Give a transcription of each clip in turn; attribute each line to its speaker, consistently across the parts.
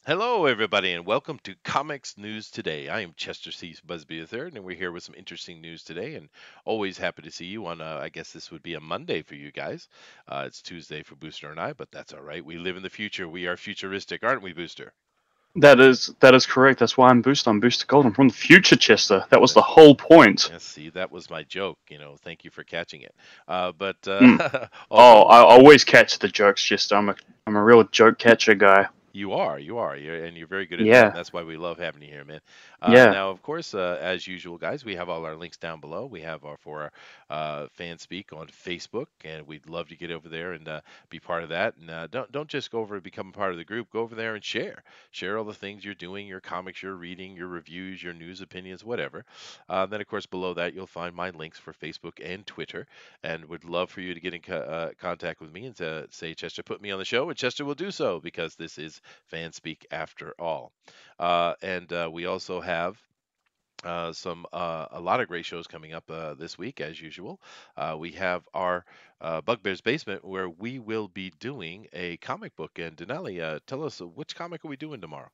Speaker 1: Hello, everybody, and welcome to Comics News Today. I am Chester C. Busby III, and we're here with some interesting news today. And always happy to see you on, I guess this would be a Monday for you guys. It's Tuesday for Booster and I, but that's all right. We live in the future. We are futuristic, aren't we, Booster?
Speaker 2: That is correct. That's why I'm Booster. I'm Booster Gold. I'm from the future, Chester. That was the
Speaker 1: That's right.
Speaker 2: whole point.
Speaker 1: Yeah, see, that was my joke. Thank you for catching it. But
Speaker 2: Mm. Oh,
Speaker 1: also,
Speaker 2: I always catch the jokes, Chester. I'm a real joke catcher guy.
Speaker 1: and you're very good at that, and
Speaker 2: Yeah,
Speaker 1: that's why we love having you here, man.
Speaker 2: yeah.
Speaker 1: Now, of course, as usual, guys, we have all our links down below. We have our fan speak on Facebook, and we'd love to get over there and be part of that. And don't just go over and become part of the group. Go over there and share all the things you're doing, your comics you're reading, your reviews, your news, opinions, whatever. Then, of course, below that you'll find my links for Facebook and Twitter, and would love for you to get in contact with me and to say, Chester, put me on the show, and Chester will do so because this is fan speak after all. And we also have a lot of great shows coming up this week, as usual. We have our Bugbear's Basement, where we will be doing a comic book. And Denali, tell us which comic are we doing tomorrow?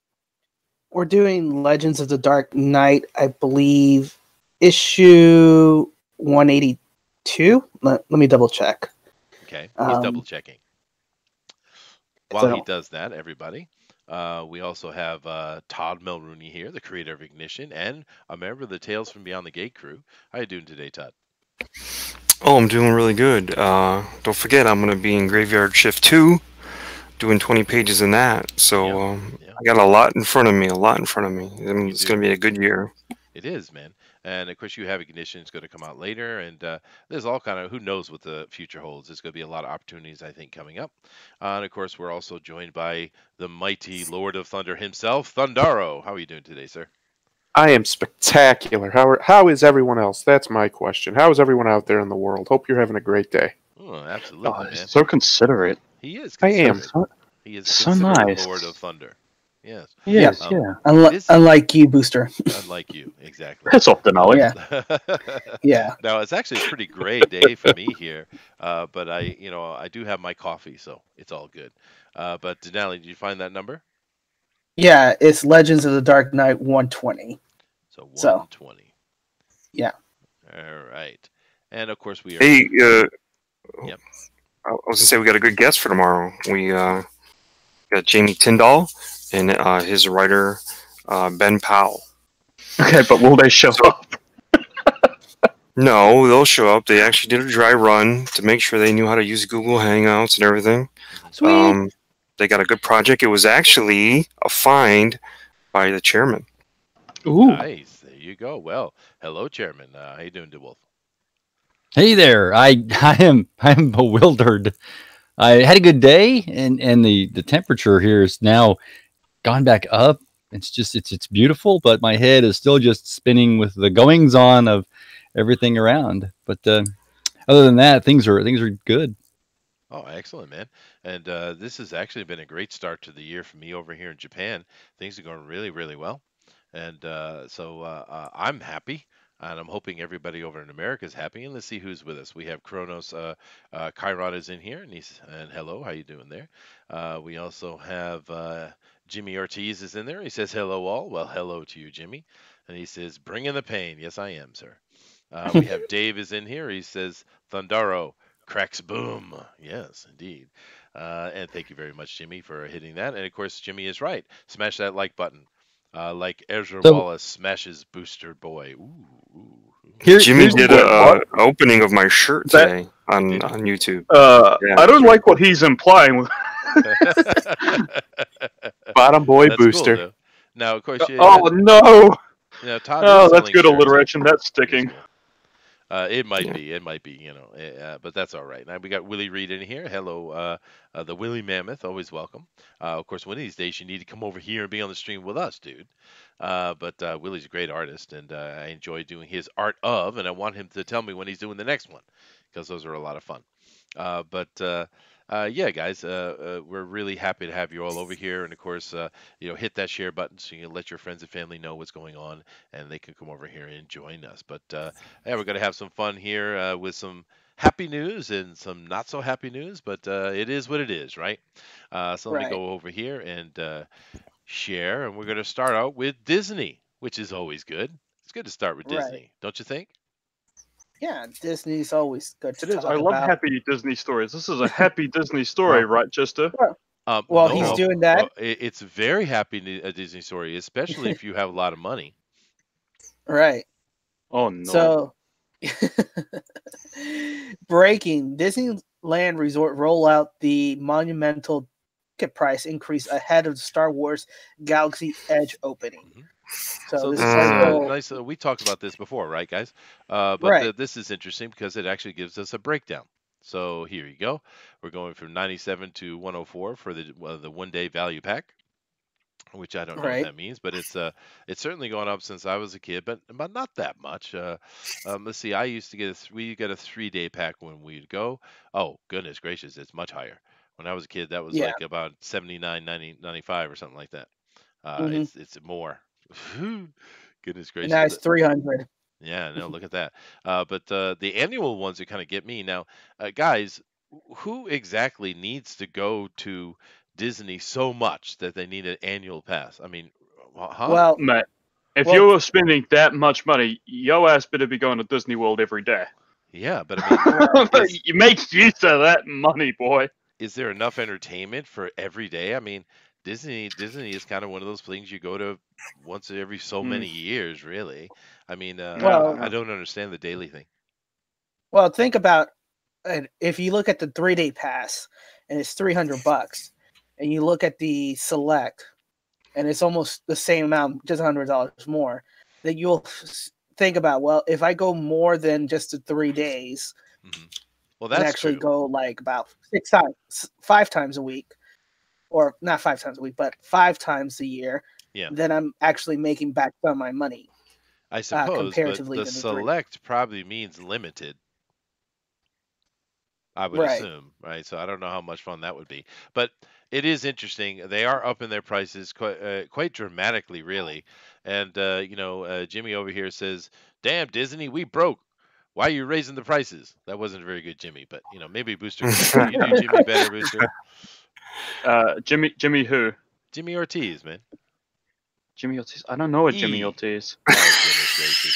Speaker 3: We're doing Legends of the Dark Knight, I believe, issue 182. Let me double check.
Speaker 1: Okay, he's double checking. While he does that, everybody, we also have Todd Mulrooney here, the creator of Ignition, and a member of the Tales from Beyond the Gate crew. How you doing today, Todd?
Speaker 4: Oh, I'm doing really good. Don't forget, I'm going to be in Graveyard Shift 2, doing 20 pages in that. So I got a lot in front of me, I mean, it's going to be a good year.
Speaker 1: It is, man. And of course, you have Ignition. It's going to come out later, and there's all kind of who knows what the future holds. There's going to be a lot of opportunities, I think, coming up. And of course, we're also joined by the mighty Lord of Thunder himself, Thundaro. How are you doing today, sir?
Speaker 5: I am spectacular. How is everyone else? That's my question. How is everyone out there in the world? Hope you're having a great day.
Speaker 1: Oh, absolutely,
Speaker 2: Oh,
Speaker 1: man.
Speaker 2: so considerate.
Speaker 1: He is.
Speaker 5: I am.
Speaker 1: He is
Speaker 2: So
Speaker 1: considered
Speaker 2: nice.
Speaker 1: Lord of Thunder. Yes.
Speaker 2: Yes,
Speaker 1: Yeah.
Speaker 3: Unlike you, Booster.
Speaker 1: Unlike you, exactly.
Speaker 2: That's off the knowledge.
Speaker 3: Yeah.
Speaker 1: Now it's actually a pretty gray day for me here, but I do have my coffee, so it's all good. But Denali, did you find that number?
Speaker 3: Yeah, it's Legends of the Dark Knight 120.
Speaker 1: So 120.
Speaker 3: Yeah.
Speaker 1: All right. And of course we are.
Speaker 4: Hey,
Speaker 1: Yep.
Speaker 4: I was going to say we got a good guest for tomorrow. We got Jamie Tyndall and his writer, Ben Powell.
Speaker 2: Okay, but will they show up?
Speaker 4: No, they'll show up. They actually did a dry run to make sure they knew how to use Google Hangouts and everything.
Speaker 3: Sweet.
Speaker 4: They got a good project. It was actually a find by the chairman.
Speaker 2: Ooh.
Speaker 1: Nice. There you go. Well, hello, Chairman. How you doing, DeWolf?
Speaker 6: Hey there. I am bewildered. I had a good day, and the temperature here is now gone back up. It's beautiful, but my head is still just spinning with the goings on of everything around. But other than that, things are good.
Speaker 1: Oh, excellent, man. And this has actually been a great start to the year for me over here in Japan. Things are going really, really well. And so I'm happy. And I'm hoping everybody over in America is happy. And let's see who's with us. We have Kronos. Chiron is in here, and hello, how you doing there? We also have Jimmy Ortiz is in there. He says hello all. Well, hello to you, Jimmy. And he says, bring in the pain. Yes, I am, sir. We have Dave is in here. He says Thundaro cracks boom. Yes, indeed. And thank you very much, Jimmy, for hitting that. And of course, Jimmy is right. Smash that like button. Like Ezra Wallace smashes Booster Boy. Ooh.
Speaker 4: Jimmy did an opening of my shirt today on YouTube.
Speaker 2: I don't like what he's implying.
Speaker 5: Bottom boy
Speaker 1: That's
Speaker 5: Booster.
Speaker 1: Cool, now, of course.
Speaker 2: Oh no!
Speaker 1: Todd
Speaker 2: Oh, that's good alliteration. That's sticking.
Speaker 1: It might be, but that's all right. Now we got Willie Reed in here. Hello, the Willie Mammoth, always welcome. Of course, one of these days you need to come over here and be on the stream with us, dude. But Willie's a great artist, and I enjoy doing his art of, and I want him to tell me when he's doing the next one, because those are a lot of fun. yeah, guys, we're really happy to have you all over here, and of course, hit that share button so you can let your friends and family know what's going on, and they can come over here and join us. But yeah, we're gonna have some fun here with some happy news and some not so happy news, but it is what it is, right? So let me
Speaker 3: Right.
Speaker 1: go over here and share, and we're gonna start out with Disney, which is always good. It's good to start with
Speaker 3: Right.
Speaker 1: Disney, don't you think?
Speaker 3: Yeah, Disney's always good to
Speaker 2: It is. I
Speaker 3: talk
Speaker 2: love
Speaker 3: about.
Speaker 2: happy Disney stories. This is a happy Disney story, right, Chester?
Speaker 3: Well, he's
Speaker 1: No,
Speaker 3: doing that.
Speaker 1: it's a very happy a Disney story, especially if you have a lot of money.
Speaker 3: Right.
Speaker 2: Oh no.
Speaker 3: So, breaking Disneyland Resort roll out the monumental ticket price increase ahead of the Star Wars Galaxy Edge opening.
Speaker 1: Mhm.
Speaker 3: So
Speaker 1: So
Speaker 3: this
Speaker 1: this
Speaker 3: is
Speaker 1: is
Speaker 3: also
Speaker 1: nice. We talked about this before, right, guys? But
Speaker 3: right.
Speaker 1: this is interesting because it actually gives us a breakdown. So here you go. We're going from 97 to 104 for the 1 day value pack, which I don't know what
Speaker 3: Right.
Speaker 1: that means, but it's certainly gone up since I was a kid, but not that much. Let's see. I used to get we got a 3 day pack when we'd go. Oh goodness gracious, it's much higher. When I was a kid, that was
Speaker 3: Yeah.
Speaker 1: like about 79, 90, 95 or something like that.
Speaker 3: hmm
Speaker 1: It's more. Goodness
Speaker 3: And now
Speaker 1: gracious.
Speaker 3: it's 300.
Speaker 1: Yeah, no, look at that. But the annual ones that kind of get me now, guys. Who exactly needs to go to Disney so much that they need an annual pass? I mean, huh?
Speaker 3: Well,
Speaker 2: Mate, if
Speaker 3: well,
Speaker 2: you're spending that much money, your ass better be going to Disney World every day.
Speaker 1: Yeah, but I mean,
Speaker 2: You make use of that money, boy.
Speaker 1: is there enough entertainment for every day? I mean, Disney is kind of one of those things you go to once every so
Speaker 2: Mm.
Speaker 1: many years, really. I mean,
Speaker 2: Yeah,
Speaker 3: well,
Speaker 1: I don't understand the daily thing.
Speaker 3: well. Think about if you look at the 3-day pass, and it's $300, and you look at the select, and it's almost the same amount, just $100 more. Then you'll think about, well, if I go more than just the 3 days,
Speaker 1: Hmm. Well,
Speaker 3: and
Speaker 1: that's
Speaker 3: actually
Speaker 1: true.
Speaker 3: go like about 6 times, 5 times a week, or not 5 times a week, but 5 times a year,
Speaker 1: Yeah,
Speaker 3: then I'm actually making back some of my money
Speaker 1: I suppose, but
Speaker 3: comparatively
Speaker 1: the
Speaker 3: than the three.
Speaker 1: select probably means limited. I would
Speaker 3: Right.
Speaker 1: assume, right? So I don't know how much fun that would be, but it is interesting. They are upping their prices quite dramatically, really. And Jimmy over here says, "Damn, Disney, we broke. Why are you raising the prices?" That wasn't very good, Jimmy, but maybe Booster can you do Jimmy better, Booster?
Speaker 2: Jimmy who?
Speaker 1: Jimmy Ortiz, man.
Speaker 2: Jimmy Ortiz. I don't know a Jimmy
Speaker 1: E.
Speaker 2: Ortiz.
Speaker 1: Oh goodness gracious.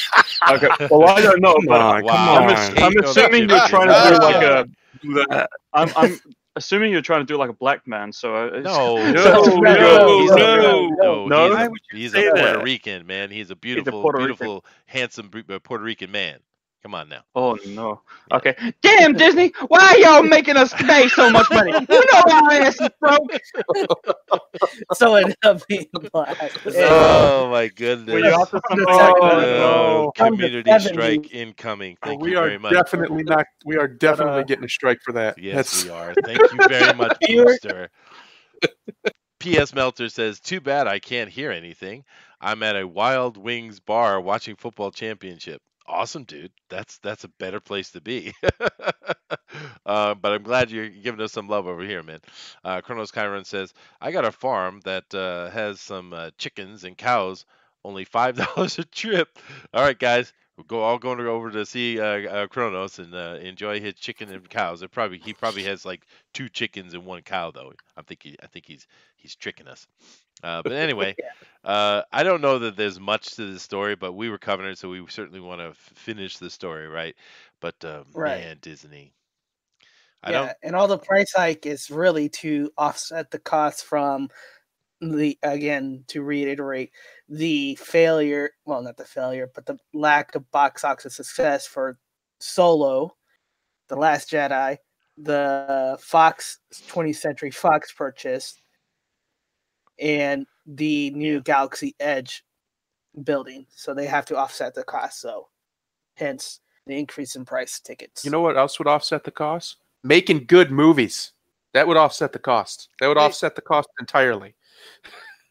Speaker 2: Okay, well I don't know,
Speaker 4: Come
Speaker 2: but
Speaker 4: on, come
Speaker 1: Wow,
Speaker 4: on.
Speaker 1: hate
Speaker 2: I'm
Speaker 1: on
Speaker 2: assuming
Speaker 1: Jimmy,
Speaker 2: you're trying to
Speaker 1: Jimmy.
Speaker 2: do
Speaker 1: Look
Speaker 2: like
Speaker 1: at
Speaker 2: a.
Speaker 1: him.
Speaker 4: Do that.
Speaker 2: I'm assuming you're trying to do like a black man. So
Speaker 1: No,
Speaker 2: so
Speaker 1: no,
Speaker 2: it's
Speaker 3: No,
Speaker 2: pretty
Speaker 3: no,
Speaker 2: good.
Speaker 1: he's
Speaker 3: no,
Speaker 1: a
Speaker 4: no.
Speaker 1: no,
Speaker 2: No,
Speaker 1: he's
Speaker 4: Why
Speaker 1: a
Speaker 4: would you
Speaker 1: he's a
Speaker 4: say
Speaker 1: Puerto
Speaker 4: that?
Speaker 1: Rican man. He's a
Speaker 2: he's a
Speaker 1: beautiful,
Speaker 2: Puerto Rican.
Speaker 1: beautiful, handsome Puerto Rican man. Come on now.
Speaker 2: Oh no.
Speaker 1: Yeah.
Speaker 2: Okay. Damn Disney, why y'all making us pay so much money? You know our ass is broke.
Speaker 3: So it ended up being black.
Speaker 1: Oh my
Speaker 2: Were you
Speaker 1: goodness.
Speaker 2: after something
Speaker 3: Oh,
Speaker 2: like that?
Speaker 5: no.
Speaker 3: From the
Speaker 1: Community strike
Speaker 3: 70s.
Speaker 1: incoming.
Speaker 5: Well,
Speaker 1: Thank
Speaker 5: we
Speaker 1: you
Speaker 5: are
Speaker 1: very much.
Speaker 5: definitely not. We are definitely
Speaker 2: uh,
Speaker 5: getting a strike for that.
Speaker 1: Yes,
Speaker 5: That's
Speaker 1: we are. Thank you very much,
Speaker 3: You're-
Speaker 1: Booster. P.S. Melter says, "Too bad I can't hear anything. I'm at a Wild Wings bar watching football championship." Awesome, dude. That's a better place to be. But I'm glad you're giving us some love over here, man. Chronos Chiron says, "I got a farm that has some chickens and cows. Only $5 a trip." All right, guys. We'll go all going over to see Chronos and enjoy his chicken and cows. He probably has like 2 chickens and 1 cow though. I think he's tricking us. But anyway, I don't know that there's much to the story, but we were covering it, so we certainly want to finish the story, right? But
Speaker 3: right.
Speaker 1: man, Disney, I
Speaker 3: Yeah,
Speaker 1: don't.
Speaker 3: and all the price hike is really to offset the costs from again, to reiterate, the failure, well, not the failure, but the lack of box office success for Solo, The Last Jedi, the Fox 20th Century Fox purchase, and the new
Speaker 1: Yeah.
Speaker 3: Galaxy Edge building. So they have to offset the cost. So hence the increase in price tickets.
Speaker 5: You know what else would offset the cost? Making good movies. That would offset the cost. That would
Speaker 3: Right.
Speaker 5: offset the cost entirely.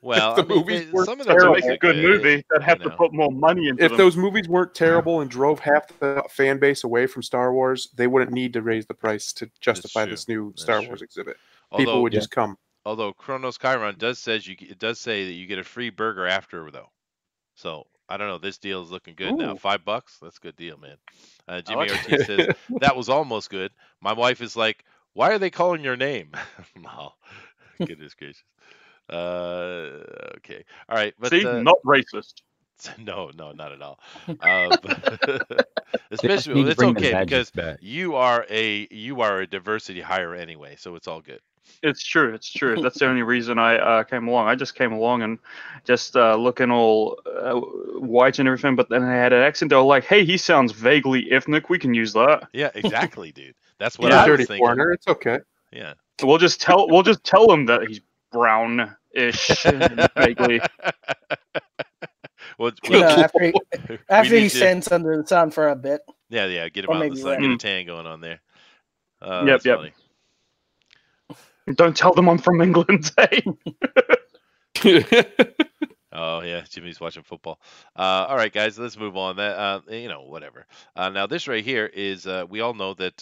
Speaker 1: Well,
Speaker 5: the
Speaker 1: I mean,
Speaker 5: movies weren't
Speaker 1: some of the
Speaker 7: To
Speaker 5: terrible.
Speaker 7: make
Speaker 1: movies
Speaker 7: a
Speaker 1: are
Speaker 7: good
Speaker 1: good.
Speaker 7: movie, they'd have
Speaker 1: you
Speaker 7: to
Speaker 1: know.
Speaker 7: put more money into
Speaker 5: If
Speaker 7: them.
Speaker 5: those movies weren't terrible and drove half the fan base away from Star Wars, they wouldn't need to raise the price to justify
Speaker 1: true.
Speaker 5: this new
Speaker 1: That's
Speaker 5: Star
Speaker 1: true.
Speaker 5: Wars exhibit. People
Speaker 1: Although
Speaker 5: would just come.
Speaker 1: Chronos Chiron does it does say that you get a free burger after though. So I don't know. This deal is looking good now.
Speaker 7: Ooh.
Speaker 1: $5, that's a good deal, man. Jimmy
Speaker 7: like
Speaker 1: Ortiz says that was almost good. My wife is like, "Why are they calling your name?" No, goodness gracious. Okay, all right, but
Speaker 7: See, not racist.
Speaker 1: no, not at all.
Speaker 6: They just
Speaker 1: Especially
Speaker 6: need to
Speaker 1: it's
Speaker 6: bring the
Speaker 1: okay
Speaker 6: magic
Speaker 1: because
Speaker 6: back.
Speaker 1: you are a diversity hire anyway, so it's all good.
Speaker 7: It's true. It's true. That's the only reason I came along. I just came along and just looking all white and everything, but then I had an accent. They were like, "Hey, he sounds vaguely ethnic. We can use that."
Speaker 1: Yeah, exactly, dude. That's what
Speaker 5: You're
Speaker 7: Yeah.
Speaker 1: I
Speaker 5: a
Speaker 1: was
Speaker 5: dirty
Speaker 1: thinking.
Speaker 5: foreigner. It's okay.
Speaker 1: Yeah.
Speaker 7: We'll just tell him that he's brown-ish, vaguely.
Speaker 1: Well,
Speaker 3: You know, after
Speaker 1: we need
Speaker 3: he
Speaker 1: to-
Speaker 3: sends under the sun for a bit.
Speaker 1: yeah, get him
Speaker 3: or
Speaker 1: out in the
Speaker 3: maybe
Speaker 1: sun,
Speaker 3: red.
Speaker 1: get a tan going on there.
Speaker 7: Yep,
Speaker 1: That's
Speaker 7: yep.
Speaker 1: funny.
Speaker 7: Don't tell them I'm from England, eh?
Speaker 1: Oh yeah, Jimmy's watching football. All right, guys, let's move on. That whatever. Now this right here is we all know that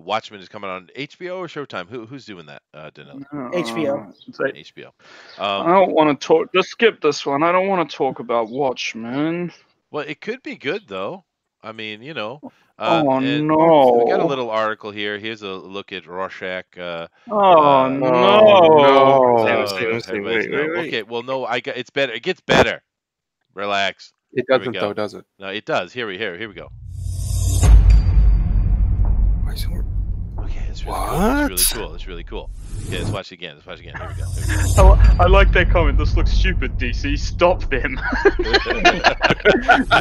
Speaker 1: Watchmen is coming on HBO or Showtime. Who's doing that? Danilo?
Speaker 3: HBO.
Speaker 1: HBO.
Speaker 7: I don't want to talk. Just skip this one. I don't want to talk about Watchmen.
Speaker 1: Well, it could be good though. I mean,
Speaker 7: Oh
Speaker 1: and
Speaker 7: no!
Speaker 1: we got a little article here. Here's a look at Rorschach.
Speaker 7: Oh
Speaker 5: Oh,
Speaker 7: no!
Speaker 5: no.
Speaker 1: Everybody's no.
Speaker 4: Wait.
Speaker 1: Okay, well, no, it's better. It gets better. Relax.
Speaker 5: It
Speaker 1: Here we
Speaker 5: doesn't
Speaker 1: go.
Speaker 5: though, does it?
Speaker 1: No, it does. Here we go.
Speaker 4: Why is it-
Speaker 1: Okay, it's really cool.
Speaker 4: What?
Speaker 1: It's really cool. It's really cool. Okay, let's watch it again. Here we go.
Speaker 7: I like that comment. This looks stupid, DC. Stop them.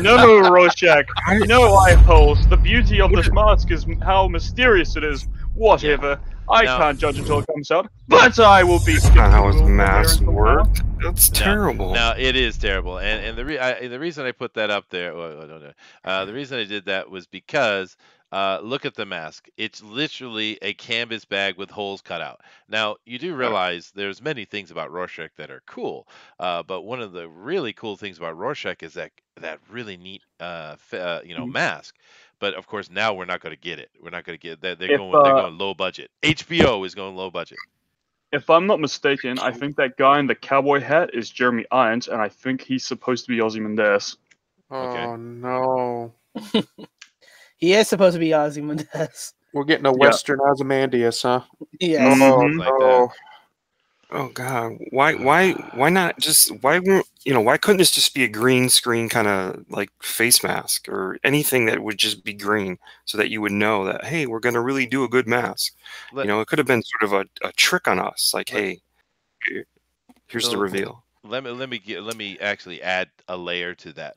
Speaker 7: No, Rorschach. No eye holes. The beauty of this mask is how mysterious it is. Whatever. I
Speaker 1: Now-
Speaker 7: can't judge until it comes out, but I will be.
Speaker 4: That's not how his
Speaker 7: skeptical
Speaker 4: masks
Speaker 7: there until
Speaker 4: work.
Speaker 7: now.
Speaker 4: That's terrible.
Speaker 1: Now it is terrible, and the reason I put that up there, well, I don't know. The reason I did that was because look at the mask. It's literally a canvas bag with holes cut out. Now you do realize there's many things about Rorschach that are cool, but one of the really cool things about Rorschach is that really neat mask. But of course now we're not going to get it. We're not going to get that. They're going low budget. HBO is going low budget.
Speaker 7: If I'm not mistaken, I think that guy in the cowboy hat is Jeremy Irons, and I think he's supposed to be Ozymandias.
Speaker 1: Okay.
Speaker 5: Oh no.
Speaker 3: He is supposed to be Ozymandias.
Speaker 5: We're getting a Western Ozymandias, huh?
Speaker 3: Yes.
Speaker 5: Oh
Speaker 7: Mhm.
Speaker 1: Like
Speaker 5: no.
Speaker 4: Oh God, why not just why couldn't this just be a green screen kind of like face mask or anything that would just be green so that you would know that, hey, we're gonna really do a good mask. It could have been sort of a trick on us, like, hey, here's the reveal.
Speaker 1: Let me actually add a layer to that.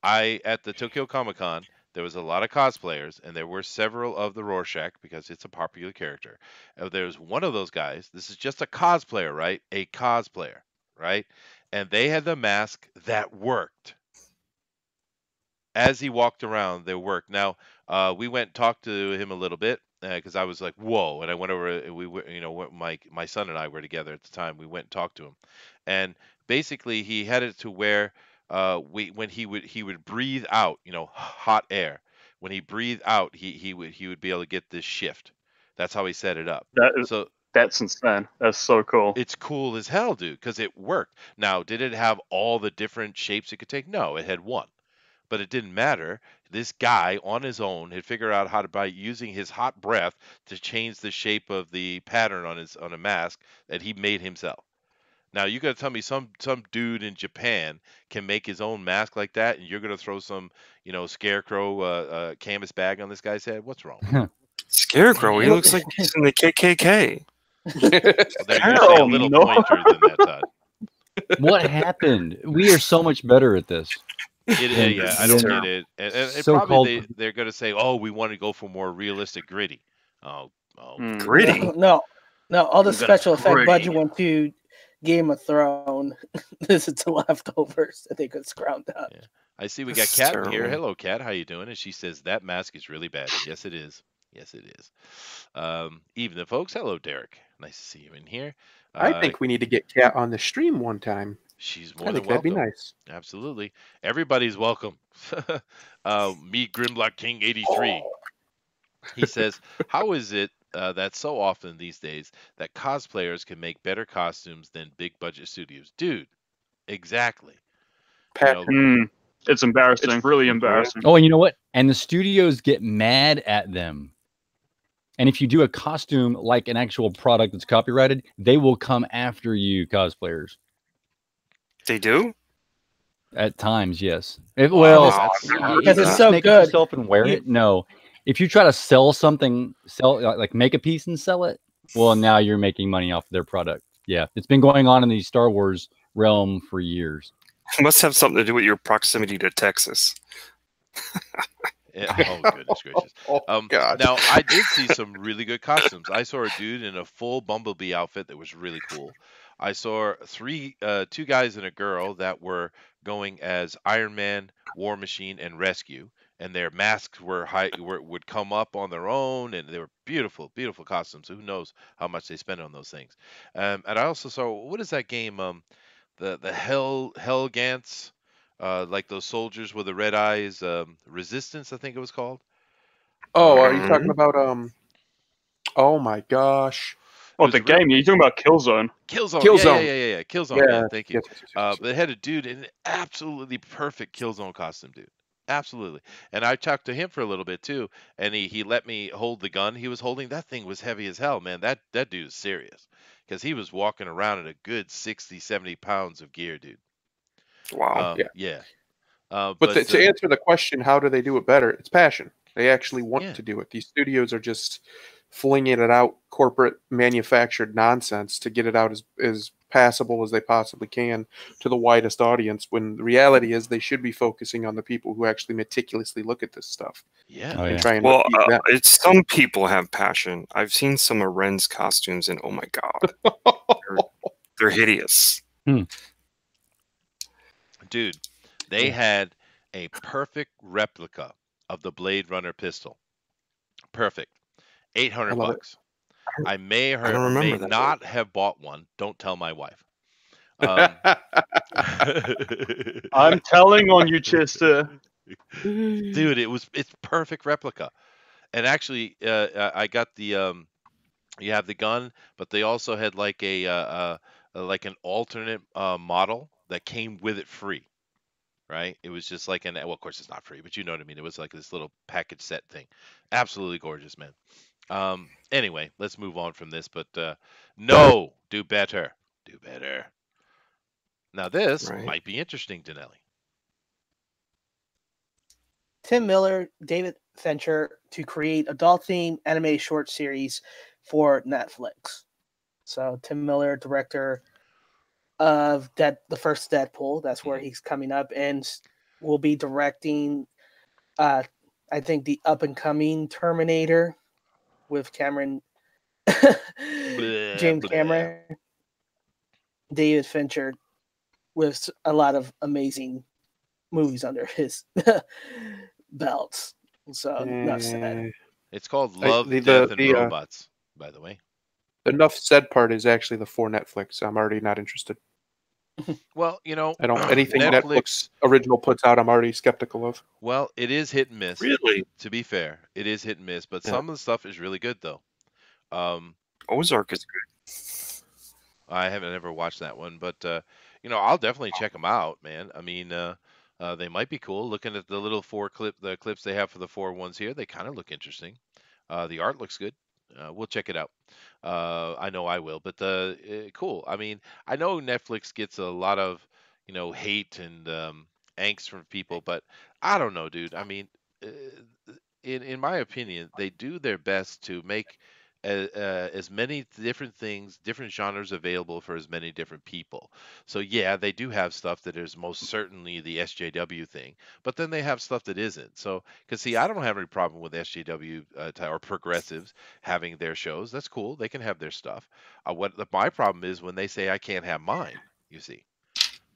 Speaker 1: At the Tokyo Comic Con, there was a lot of cosplayers, and there were several of the Rorschach because it's a popular character. There's one of those guys. This is just a cosplayer, right? A cosplayer, right? And they had the mask that worked. As he walked around, they worked. Now, we went and talked to him a little bit because I was like, "Whoa!" And I went over. My son and I were together at the time. We went and talked to him, and basically he had it to where when he would breathe out, hot air. When he breathed out, he would be able to get this shift. That's how he set it up.
Speaker 7: That's insane. That's so cool.
Speaker 1: It's cool as hell, dude, because it worked. Now, did it have all the different shapes it could take? No, it had one. But it didn't matter. This guy on his own had figured out how to, by using his hot breath, to change the shape of the pattern on a mask that he made himself. Now you got to tell me some dude in Japan can make his own mask like that, and you're gonna throw some scarecrow canvas bag on this guy's head? What's wrong?
Speaker 4: Scarecrow, he looks like he's in the KKK.
Speaker 1: Well, they're usually a little pointer than that, Todd.
Speaker 6: What happened? We are so much better at this.
Speaker 1: Yeah, I don't get it. And
Speaker 6: So-called-
Speaker 1: probably they're gonna say, "Oh, we want to go for more realistic, gritty." Oh,
Speaker 4: Gritty.
Speaker 3: No. All the
Speaker 7: Is that
Speaker 3: special effect
Speaker 7: gritty?
Speaker 3: budget went to Game of Thrones. This is the leftovers that they could scrounge up.
Speaker 1: Yeah. I see we got
Speaker 4: This is
Speaker 1: Kat in here.
Speaker 4: terrible.
Speaker 1: Hello, Kat. How you doing? And she says that mask is really bad. Yes, it is. Yes, it is. Evening, folks. Hello, Derek. Nice to see you in here.
Speaker 5: I think we need to get Kat on the stream one time.
Speaker 1: She's
Speaker 5: I
Speaker 1: more than
Speaker 5: think that'd be
Speaker 1: welcome.
Speaker 5: nice.
Speaker 1: Absolutely. Everybody's welcome. Meet Grimlock King 83. He says, "How is it that so often these days that cosplayers can make better costumes than big budget studios?" Dude, exactly. You know,
Speaker 5: Passion.
Speaker 7: It's embarrassing. It's really embarrassing.
Speaker 6: Oh, and you know what? And the studios get mad at them. And if you do a costume like an actual product that's copyrighted, they will come after you, cosplayers.
Speaker 4: They do?
Speaker 6: At times, yes.
Speaker 1: Wow,
Speaker 3: because it's so
Speaker 6: make
Speaker 3: good.
Speaker 6: it yourself and wear it. No, if you try to sell something, like make a piece and sell it, well, now you're making money off their product. Yeah, it's been going on in the Star Wars realm for years.
Speaker 4: It must have something to do with your proximity to Texas.
Speaker 1: Oh, goodness gracious.
Speaker 5: God.
Speaker 1: Now, I did see some really good costumes. I saw a dude in a full Bumblebee outfit that was really cool. I saw two guys and a girl that were going as Iron Man, War Machine, and Rescue, and their masks would come up on their own, and they were beautiful, beautiful costumes. Who knows how much they spend on those things? And I also saw, what is that game? The Hell Gantz, like those soldiers with the red eyes, Resistance, I think it was called.
Speaker 5: Oh, are you talking about Oh my gosh.
Speaker 7: Oh, the game? You're talking about Killzone.
Speaker 1: Killzone. Yeah. Killzone. Yeah, thank you.
Speaker 5: Yes.
Speaker 1: But it had a dude in an absolutely perfect Killzone costume, dude. Absolutely. And I talked to him for a little bit too, and he let me hold the gun he was holding. That thing was heavy as hell, man. That dude is serious, because he was walking around at a good 60, 70 pounds of gear, dude.
Speaker 4: Wow.
Speaker 1: Yeah.
Speaker 5: But to answer the question, how do they do it better? It's passion. They actually want
Speaker 1: Yeah.
Speaker 5: to do it. These studios are just flinging it out, corporate manufactured nonsense to get it out as passable as they possibly can to the widest audience, when the reality is they should be focusing on the people who actually meticulously look at this stuff.
Speaker 1: Yeah.
Speaker 6: Oh,
Speaker 5: And
Speaker 6: yeah.
Speaker 5: try and
Speaker 4: Well,
Speaker 5: achieve that.
Speaker 4: it's some people have passion. I've seen some of Ren's costumes, and oh my god, they're hideous.
Speaker 1: Dude, they had a perfect replica of the Blade Runner pistol. Perfect.
Speaker 5: I
Speaker 1: $800
Speaker 5: love it.
Speaker 1: bucks. I may or
Speaker 4: don't
Speaker 1: may
Speaker 4: remember that.
Speaker 1: not have bought one. Don't tell my wife.
Speaker 7: I'm telling on you, Chester.
Speaker 1: Dude, it's perfect replica. And actually, I got the you have the gun, but they also had like like an alternate model that came with it free. Right? It was just like well, of course it's not free, but you know what I mean. It was like this little package set thing. Absolutely gorgeous, man. Anyway, let's move on from this. But no, do better. Do better. Now this
Speaker 4: Right.
Speaker 1: might be interesting to Nelly.
Speaker 3: Tim Miller, David Fincher to create adult-themed anime short series for Netflix. So Tim Miller, director of the first Deadpool, that's where he's coming up, and will be directing, I think, the up-and-coming Terminator with Cameron, James Cameron, David Fincher, with a lot of amazing movies under his belts. So enough said.
Speaker 1: It's called Love, Death, and Robots, by the way.
Speaker 5: The enough said part is actually the for Netflix. I'm already not interested.
Speaker 1: Well, you know,
Speaker 5: I don't anything
Speaker 1: Netflix
Speaker 5: Netflix original puts out. I'm already skeptical of.
Speaker 1: Well, it is hit and miss.
Speaker 4: Really?
Speaker 1: To be fair, it is hit and miss, but some of the stuff is really good though.
Speaker 4: Ozark is good.
Speaker 1: I haven't ever watched that one, but you know, I'll definitely check them out, man. I mean, they might be cool. Looking at the little the clips they have for the 4 ones here, they kind of look interesting. The art looks good. We'll check it out. I know I will, but cool. I mean, I know Netflix gets a lot of, you know, hate and angst from people, but I don't know, dude. I mean, in my opinion, they do their best to make as many different things, different genres available for as many different people. So yeah, they do have stuff that is most certainly the SJW thing, but then they have stuff that isn't. So, because see, I don't have any problem with SJW or progressives having their shows. That's cool. They can have their stuff. My problem is when they say I can't have mine. You see,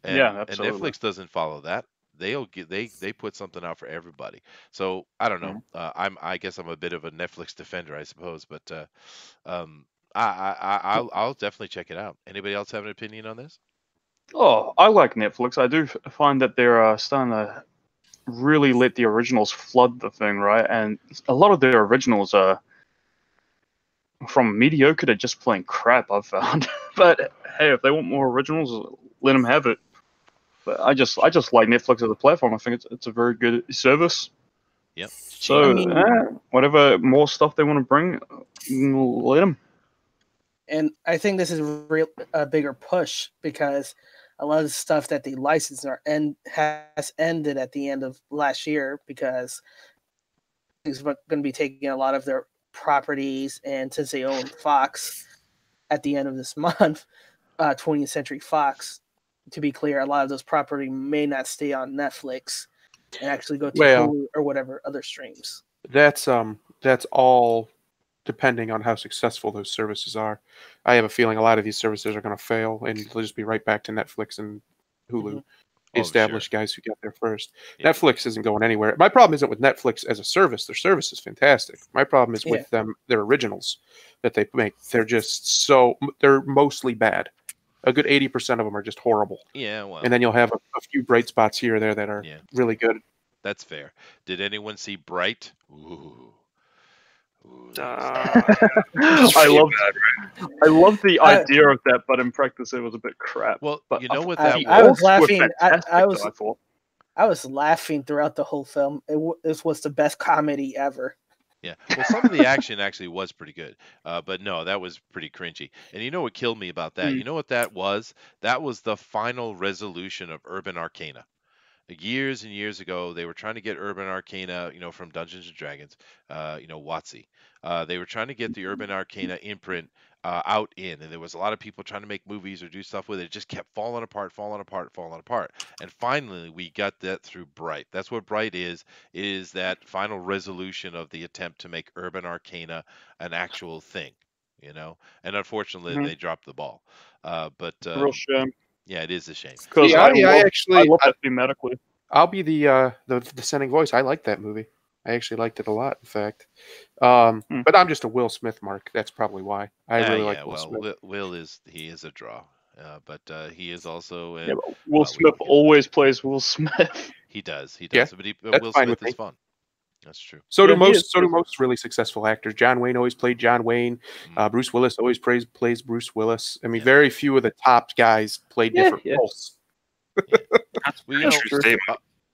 Speaker 1: and
Speaker 7: absolutely.
Speaker 1: Netflix doesn't follow that. They put something out for everybody. So I don't know. I guess I'm a bit of a Netflix defender, I suppose, but I I'll definitely check it out. Anybody else have an opinion on this?
Speaker 7: Oh, I like Netflix. I do find that they're starting to really let the originals flood the thing, right? And a lot of their originals are from mediocre to just plain crap, I've found. But hey, if they want more originals, let them have it. But I just like Netflix as a platform. I think it's a very good service.
Speaker 1: Yep.
Speaker 7: So
Speaker 3: I mean,
Speaker 7: whatever more stuff they want to bring, let them.
Speaker 3: and I think this is a bigger push because a lot of the stuff that they license has ended at the end of last year because it's going to be taking a lot of their properties, and since they own Fox at the end of this month, 20th Century Fox. To be clear, a lot of those property may not stay on Netflix and actually go to
Speaker 5: Well,
Speaker 3: Hulu or whatever other streams.
Speaker 5: that's all depending on how successful those services are. I have a feeling a lot of these services are going to fail, and they'll just be right back to Netflix and Hulu,
Speaker 3: Mhm.
Speaker 5: the
Speaker 1: Oh,
Speaker 5: established
Speaker 1: sure.
Speaker 5: guys who got there first.
Speaker 1: Yeah.
Speaker 5: Netflix isn't going anywhere. My problem isn't with Netflix as a service. Their service is fantastic. My problem is with their originals that they make. They're mostly bad. A good 80% of them are just horrible.
Speaker 1: Yeah, well,
Speaker 5: And then you'll have a few bright spots here or there that are
Speaker 1: yeah,
Speaker 5: really good.
Speaker 1: that's fair. Did anyone see Bright? Ooh. Ooh, that was
Speaker 7: I love the idea of that, but in practice it was a bit crap.
Speaker 1: Well,
Speaker 7: But
Speaker 1: you know what
Speaker 7: the
Speaker 1: that
Speaker 3: I was
Speaker 7: orcs were
Speaker 3: laughing.
Speaker 7: fantastic,
Speaker 3: I
Speaker 7: though, I thought.
Speaker 3: I was laughing throughout the whole film. This was the best comedy ever.
Speaker 1: Yeah. Well, some of the action actually was pretty good. But no, that was pretty cringy. And you know what killed me about that?
Speaker 7: Mm.
Speaker 1: You know what that was? That was the final resolution of Urban Arcana. Years and years ago, they were trying to get Urban Arcana, from Dungeons and Dragons, WotC. They were trying to get the Urban Arcana imprint out in, and there was a lot of people trying to make movies or do stuff with it. It just kept falling apart, falling apart, falling apart. And finally, we got that through Bright. That's what Bright is. It is that final resolution of the attempt to make Urban Arcana an actual thing. And unfortunately,
Speaker 7: Mhm.
Speaker 1: they dropped the ball. But
Speaker 7: Real shame.
Speaker 1: yeah, it is a shame.
Speaker 7: Because
Speaker 5: Yeah, I
Speaker 7: I love that thematically.
Speaker 5: I'll be the dissenting voice. I like that movie. I actually liked it a lot, in fact. But I'm just a Will Smith mark. That's probably why. I really like Will Smith.
Speaker 1: Will is a draw, but he is also
Speaker 7: Yeah, but Will Smith always plays Will Smith.
Speaker 1: He does,
Speaker 5: Yeah,
Speaker 1: but Will
Speaker 5: fine
Speaker 1: Smith
Speaker 5: with me.
Speaker 1: is fun. That's true.
Speaker 5: So do
Speaker 7: Yeah,
Speaker 5: most really successful actors. John Wayne always played John Wayne. Bruce Willis always plays Bruce Willis. I mean, very few of the top guys play different roles.
Speaker 1: Well,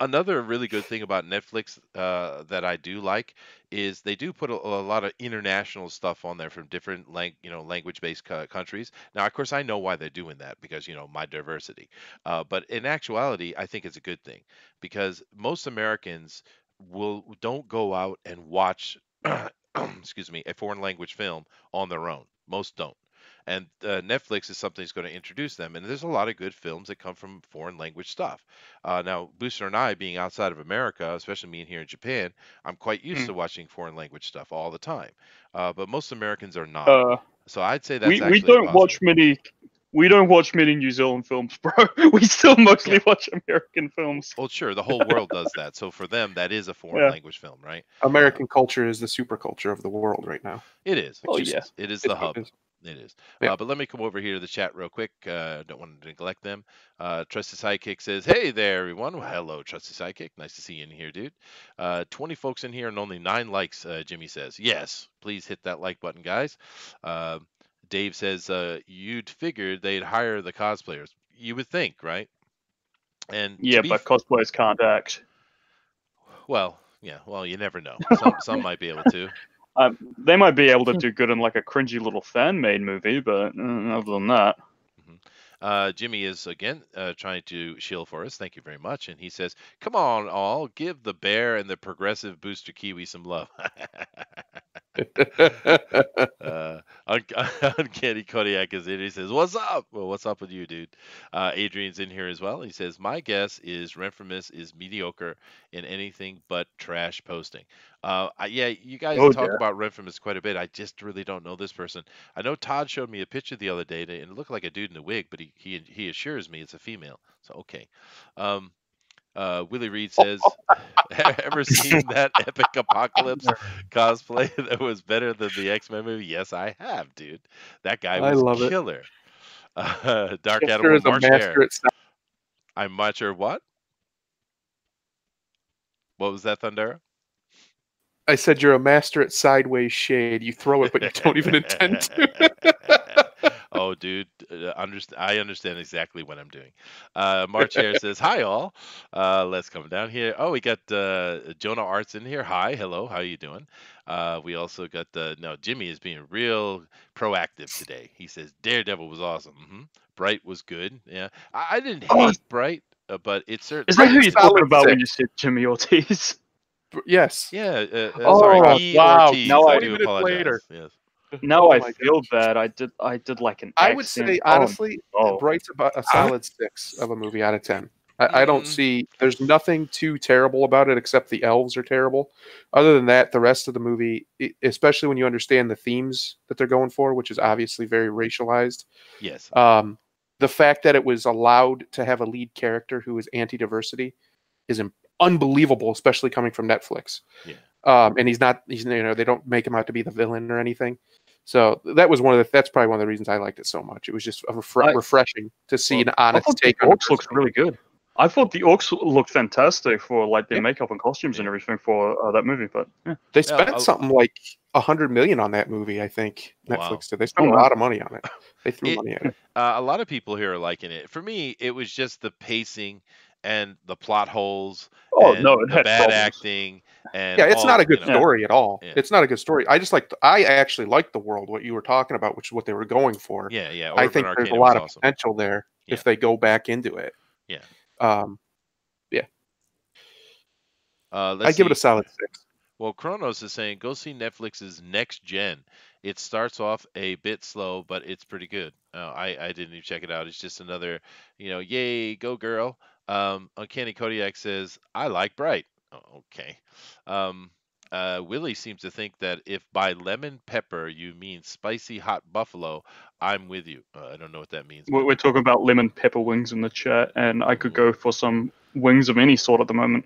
Speaker 1: another really good thing about Netflix that I do like is they do put a lot of international stuff on there from different language-based countries. Now, of course, I know why they're doing that because my diversity. But in actuality, I think it's a good thing because most Americans don't go out and watch excuse me, a foreign language film on their own. Most don't. And Netflix is something that's going to introduce them. And there's a lot of good films that come from foreign language stuff. Now, Booster and I, being outside of America, especially me here in Japan, I'm quite used to watching foreign language stuff all the time. But most Americans are not. So I'd say that's
Speaker 7: we
Speaker 1: actually
Speaker 7: don't watch many. We don't watch many New Zealand films, bro. We still mostly watch American films.
Speaker 1: Well, sure, the whole world does that. So for them, that is a foreign language film, right?
Speaker 5: American culture is the super culture of the world right now.
Speaker 1: It is.
Speaker 7: Oh yeah,
Speaker 1: it is the hub. It is.
Speaker 5: Yeah.
Speaker 1: But let me come over here to the chat real quick. Don't want to neglect them. Trusty Sidekick says, "Hey there, everyone." Well, hello, Trusty Sidekick. Nice to see you in here, dude. 20 folks in here and only 9 likes. Jimmy says, "Yes, please hit that like button, guys." Dave says, "You'd figured they'd hire the cosplayers. You would think, right?" And
Speaker 7: yeah, but cosplayers can't act.
Speaker 1: Well, yeah. Well, you never know. Some might be able to.
Speaker 7: They might be able to do good in like a cringy little fan-made movie, but other than that.
Speaker 1: Jimmy is again trying to shield for us. Thank you very much. And he says, "Come on, all, give the bear and the progressive Booster Kiwi some love." Uncanny Kodiak is in. He says, "What's up?" Well, what's up with you, dude? Adrian's in here as well. He says, "My guess is Renfremus is mediocre in anything but trash posting." Yeah, you guys talk about Renfremus quite a bit. I just really don't know this person. I know Todd showed me a picture the other day, and it looked like a dude in a wig, but he assures me it's a female. So okay. Willie Reed says, "Ever seen that epic apocalypse cosplay that was better than the X-Men movie?" Yes, I have, dude. That guy
Speaker 5: I
Speaker 1: was
Speaker 5: love it.
Speaker 1: killer. Dark
Speaker 5: Chester
Speaker 1: Animal
Speaker 5: is a
Speaker 1: March Hare.
Speaker 5: master at.
Speaker 1: I'm not sure what. What was that, Thundera?
Speaker 5: I said you're a master at sideways shade. You throw it, but you don't even intend to.
Speaker 1: Oh, dude, I understand exactly what I'm doing. March Hare says, "Hi, all. Let's come down here. Oh, we got Jonah Arts in here. Hi, hello. How you doing? We also got no. Jimmy is being real proactive today. He says Daredevil was awesome. Bright was good. Yeah, I didn't hate Bright, but it certainly
Speaker 7: Is that who
Speaker 5: Bright
Speaker 7: you're
Speaker 5: solid
Speaker 7: talking about when
Speaker 5: six.
Speaker 7: you said Jimmy Ortiz?
Speaker 5: Yes.
Speaker 1: Yeah.
Speaker 5: Oh,
Speaker 1: Sorry, E.
Speaker 5: wow.
Speaker 1: Ortiz.
Speaker 7: Now
Speaker 1: I
Speaker 5: 20
Speaker 1: do
Speaker 5: minutes
Speaker 1: apologize.
Speaker 5: later.
Speaker 1: Yes.
Speaker 7: Now
Speaker 5: Oh
Speaker 7: I
Speaker 5: my
Speaker 7: feel
Speaker 5: gosh.
Speaker 7: bad. I did like an
Speaker 5: I would
Speaker 7: accent.
Speaker 5: say honestly,
Speaker 7: Oh.
Speaker 5: Bright's about a solid 6 of a movie out of 10. I don't
Speaker 1: Mm.
Speaker 5: see there's nothing too terrible about it except the elves are terrible. Other than that, the rest of the movie, especially when you understand the themes that they're going for, which is obviously very racialized.
Speaker 1: Yes.
Speaker 5: The fact that it was allowed to have a lead character who is anti-diversity is unbelievable, especially coming from Netflix.
Speaker 1: Yeah.
Speaker 5: And he's they don't make him out to be the villain or anything. So that was that's probably one of the reasons I liked it so much. It was just refreshing to see an
Speaker 7: I
Speaker 5: honest
Speaker 7: thought
Speaker 5: take
Speaker 7: the
Speaker 5: on
Speaker 7: orcs looked really good. I thought the orcs looked fantastic for like their
Speaker 5: Yeah.
Speaker 7: makeup and costumes and
Speaker 1: Yeah.
Speaker 7: everything for that movie. But yeah.
Speaker 5: They
Speaker 1: Yeah,
Speaker 5: spent something like $100 million on that movie. I think
Speaker 1: Wow.
Speaker 5: Netflix did. They spent
Speaker 7: Oh,
Speaker 5: a
Speaker 7: no.
Speaker 5: lot of money on it. They threw money at it.
Speaker 1: A lot of people here are liking it. For me, it was just the pacing and the plot holes
Speaker 7: Oh
Speaker 1: and
Speaker 7: no, it
Speaker 1: the
Speaker 7: had
Speaker 1: bad
Speaker 7: problems.
Speaker 1: acting and
Speaker 5: Yeah, it's
Speaker 1: all,
Speaker 5: not a good
Speaker 1: you know,
Speaker 5: story at all.
Speaker 1: Yeah.
Speaker 5: It's not a good story. I actually liked the world, what you were talking about, which is what they were going for.
Speaker 1: Yeah, yeah.
Speaker 5: I
Speaker 1: Orphan
Speaker 5: think there's a
Speaker 1: Arcana
Speaker 5: lot
Speaker 1: was
Speaker 5: of
Speaker 1: awesome.
Speaker 5: potential there
Speaker 1: Yeah.
Speaker 5: if they go back into it.
Speaker 1: Yeah.
Speaker 5: I give it a solid 6.
Speaker 1: Well, Kronos is saying go see Netflix's Next Gen. It starts off a bit slow, but it's pretty good. I didn't even check it out. It's just another, yay, go girl. Uncanny Kodiak says I like Bright. Oh, okay. Willie seems to think that if by lemon pepper you mean spicy hot buffalo, I'm with you. I don't know what that means.
Speaker 7: We're talking about lemon pepper wings in the chat, and I could go for some wings of any sort at the moment.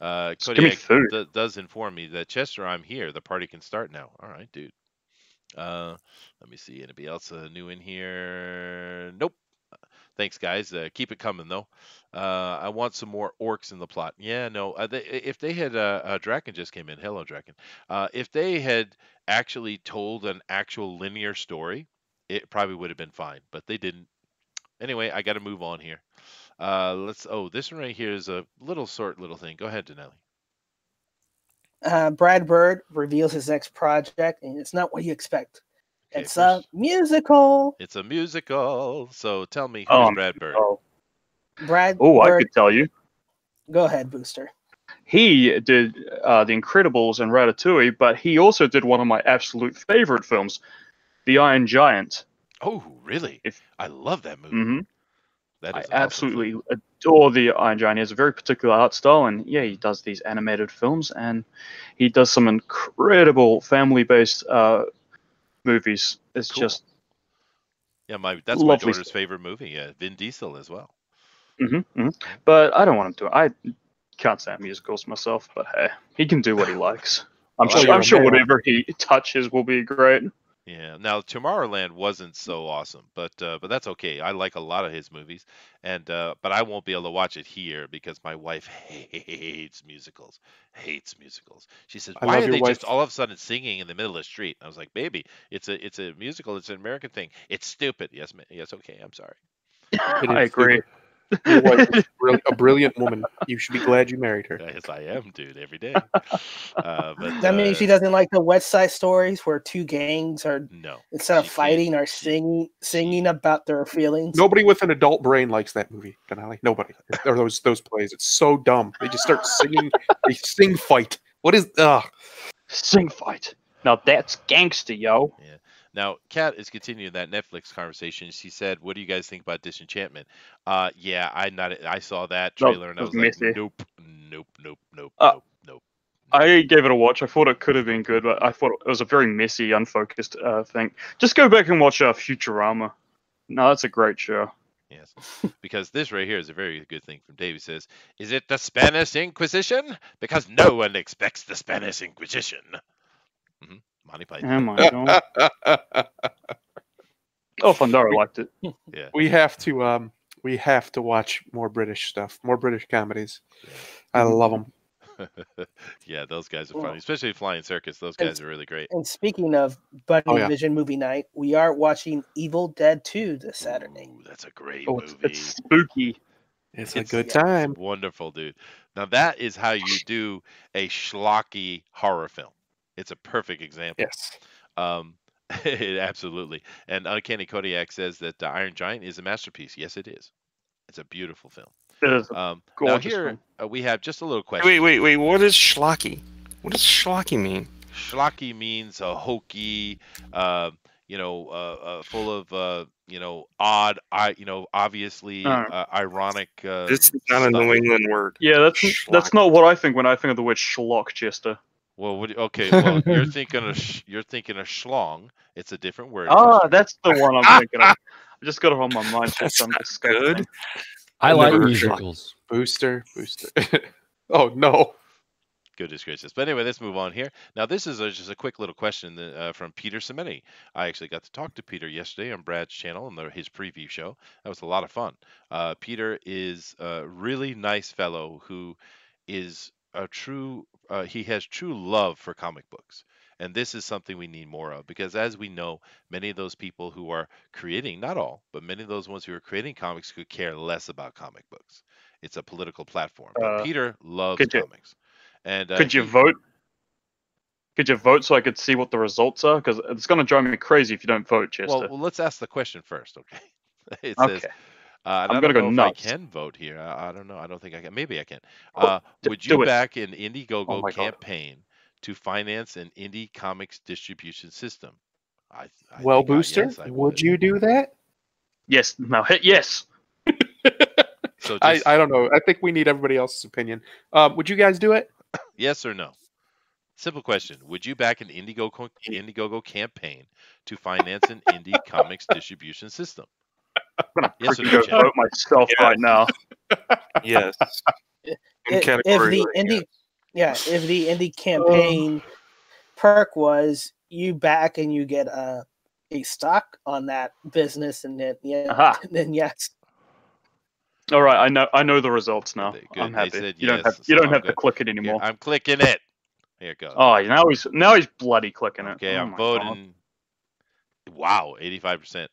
Speaker 7: Give me
Speaker 1: Kodiak
Speaker 7: food.
Speaker 1: does inform me that Chester, I'm here. The party can start now. All right, dude. Let me see. Anybody else new in here? Nope. Thanks, guys. Keep it coming, though. I want some more orcs in the plot. Yeah, no. If they had Draken just came in. Hello, Draken. If they had actually told an actual linear story, it probably would have been fine, but they didn't. Anyway, I got to move on here. This one right here is a little thing. Go ahead, Denelli.
Speaker 3: Brad Bird reveals his next project, and it's not what you expect.
Speaker 1: Okay,
Speaker 3: It's a musical.
Speaker 1: It's a musical. So tell me, who's Brad Bird?
Speaker 3: Brad
Speaker 7: Oh, I
Speaker 3: Bird.
Speaker 7: could tell you.
Speaker 3: Go ahead, Booster.
Speaker 7: He did The Incredibles and Ratatouille, but he also did one of my absolute favorite films, The Iron Giant.
Speaker 1: Oh, really? I love that movie.
Speaker 7: Mm-hmm.
Speaker 1: That is
Speaker 7: I absolutely adore The Iron Giant. He has a very particular art style, and yeah, he does these animated films, and he does some incredible family-based movies. It's
Speaker 1: Cool.
Speaker 7: just
Speaker 1: that's my daughter's favorite movie. Vin Diesel as well.
Speaker 7: But I don't want him to. I can't stand musicals myself, but hey, he can do what he likes. I'm sure whatever he touches will be great.
Speaker 1: Yeah. Now, Tomorrowland wasn't so awesome, but that's okay. I like a lot of his movies, and but I won't be able to watch it here because my wife hates musicals. She says, "Why are they just all of a sudden singing in the middle of the street?" I was like, "Baby, it's a musical. It's an American thing. It's stupid." Yes, okay. I'm sorry.
Speaker 7: I agree.
Speaker 5: Your wife is a brilliant woman. You should be glad you married her.
Speaker 1: Yes, I am, dude. Every day.
Speaker 3: But that means she doesn't like the West Side Stories where two gangs are instead of fighting are singing about their feelings.
Speaker 5: Nobody with an adult brain likes that movie, Denali. Nobody. Or those plays. It's so dumb. They just start singing. They sing fight. What is
Speaker 7: sing fight? Now that's gangster, yo.
Speaker 1: Yeah. Now, Kat is continuing that Netflix conversation. She said, "What do you guys think about Disenchantment?" I saw that trailer and I was like, "Nope."
Speaker 7: I gave it a watch. I thought it could have been good, but I thought it was a very messy, unfocused thing. Just go back and watch Futurama. No, that's a great show.
Speaker 1: Yes, because this right here is a very good thing from Dave. He says, "Is it the Spanish Inquisition? Because no one expects the Spanish Inquisition." Mm-hmm. Monty Python.
Speaker 7: Oh my god. Oh, Fandara liked it.
Speaker 1: Yeah.
Speaker 5: We have to watch more British stuff, more British comedies.
Speaker 1: Yeah.
Speaker 5: I love them.
Speaker 1: Yeah, those guys are
Speaker 3: Well,
Speaker 1: funny, especially Flying Circus. Those guys are really great.
Speaker 3: And speaking of Bunny
Speaker 5: Oh, yeah.
Speaker 3: Vision movie night, we are watching Evil Dead 2 this Saturday.
Speaker 1: Ooh, that's a great
Speaker 7: Oh,
Speaker 1: movie.
Speaker 7: it's spooky.
Speaker 5: It's a
Speaker 1: It's-
Speaker 5: good
Speaker 1: It's
Speaker 5: time.
Speaker 1: wonderful, dude. Now that is how you do a schlocky horror film. It's a perfect example.
Speaker 5: Yes.
Speaker 1: Absolutely. And Uncanny Kodiak says that Iron Giant is a masterpiece. Yes, it is. It's a beautiful film.
Speaker 7: It is a
Speaker 1: Now
Speaker 7: gorgeous
Speaker 1: here
Speaker 7: film.
Speaker 1: we have just a little question.
Speaker 4: Wait. What is schlocky? What does schlocky mean?
Speaker 1: Schlocky means hokey, full of odd, obviously ironic.
Speaker 4: This is not a
Speaker 1: stuff.
Speaker 4: New England word.
Speaker 7: Yeah, that's
Speaker 4: Schlock.
Speaker 7: not what I think when I think of the word schlock, Chester.
Speaker 1: Well, well, you're thinking of schlong. It's a different word.
Speaker 7: Ah, that's the one I'm thinking of. I just got it on my mind. Chester. I'm
Speaker 4: That's
Speaker 7: disgusting.
Speaker 4: good.
Speaker 6: I
Speaker 4: I've
Speaker 6: like
Speaker 4: never heard of
Speaker 6: musicals.
Speaker 5: Booster. Oh no.
Speaker 1: Goodness gracious. But anyway, let's move on here. Now, this is just a quick little question from Peter Semeni. I actually got to talk to Peter yesterday on Brad's channel on his preview show. That was a lot of fun. Peter is a really nice fellow who is he has true love for comic books. And this is something we need more of because, as we know, many of those people who are creating, not all, but many of those ones who are creating comics could care less about comic books. It's a political platform. But Peter loves comics. And
Speaker 7: could you vote? Could you vote so I could see what the results are? Because it's going to drive me crazy if you don't vote, Chester.
Speaker 1: Well, let's ask the question first, okay? It
Speaker 7: Okay.
Speaker 1: says, and
Speaker 7: I'm
Speaker 1: I
Speaker 7: gonna
Speaker 1: don't
Speaker 7: go
Speaker 1: know if
Speaker 7: nuts.
Speaker 1: I can vote here. I don't know. I don't think I can. Maybe I can.
Speaker 7: do
Speaker 1: Would you
Speaker 7: it.
Speaker 1: back an
Speaker 5: Oh
Speaker 1: Indiegogo
Speaker 5: my God.
Speaker 1: campaign to finance an indie comics distribution system? I
Speaker 5: Well,
Speaker 1: think
Speaker 5: Booster,
Speaker 1: yes, I
Speaker 5: would you do that?
Speaker 7: Yes. Now hit yes.
Speaker 1: So
Speaker 5: I
Speaker 1: just
Speaker 5: don't know. I think we need everybody else's opinion. Would you guys do it?
Speaker 1: yes or no? Simple question. Would you back an Indiegogo campaign to finance an indie comics distribution system?
Speaker 7: I'm gonna
Speaker 1: Yes or
Speaker 7: freaking
Speaker 1: no,
Speaker 7: go
Speaker 1: Chad?
Speaker 7: vote myself right now.
Speaker 4: Yes. In
Speaker 3: If
Speaker 4: category
Speaker 3: the
Speaker 4: right here.
Speaker 3: if the indie campaign perk was you back and you get a stock on that business, and then
Speaker 7: Aha.
Speaker 3: then yes.
Speaker 7: All right, I know the results now.
Speaker 1: Good.
Speaker 7: I'm
Speaker 1: They
Speaker 7: happy.
Speaker 1: said
Speaker 7: You don't
Speaker 1: yes,
Speaker 7: have
Speaker 1: so
Speaker 7: to
Speaker 1: I'm good.
Speaker 7: click it
Speaker 1: Here,
Speaker 7: anymore.
Speaker 1: I'm clicking it. Here it goes.
Speaker 7: Oh, now he's bloody clicking it.
Speaker 1: Okay,
Speaker 7: Oh
Speaker 1: I'm
Speaker 7: my
Speaker 1: voting. Wow, 85%.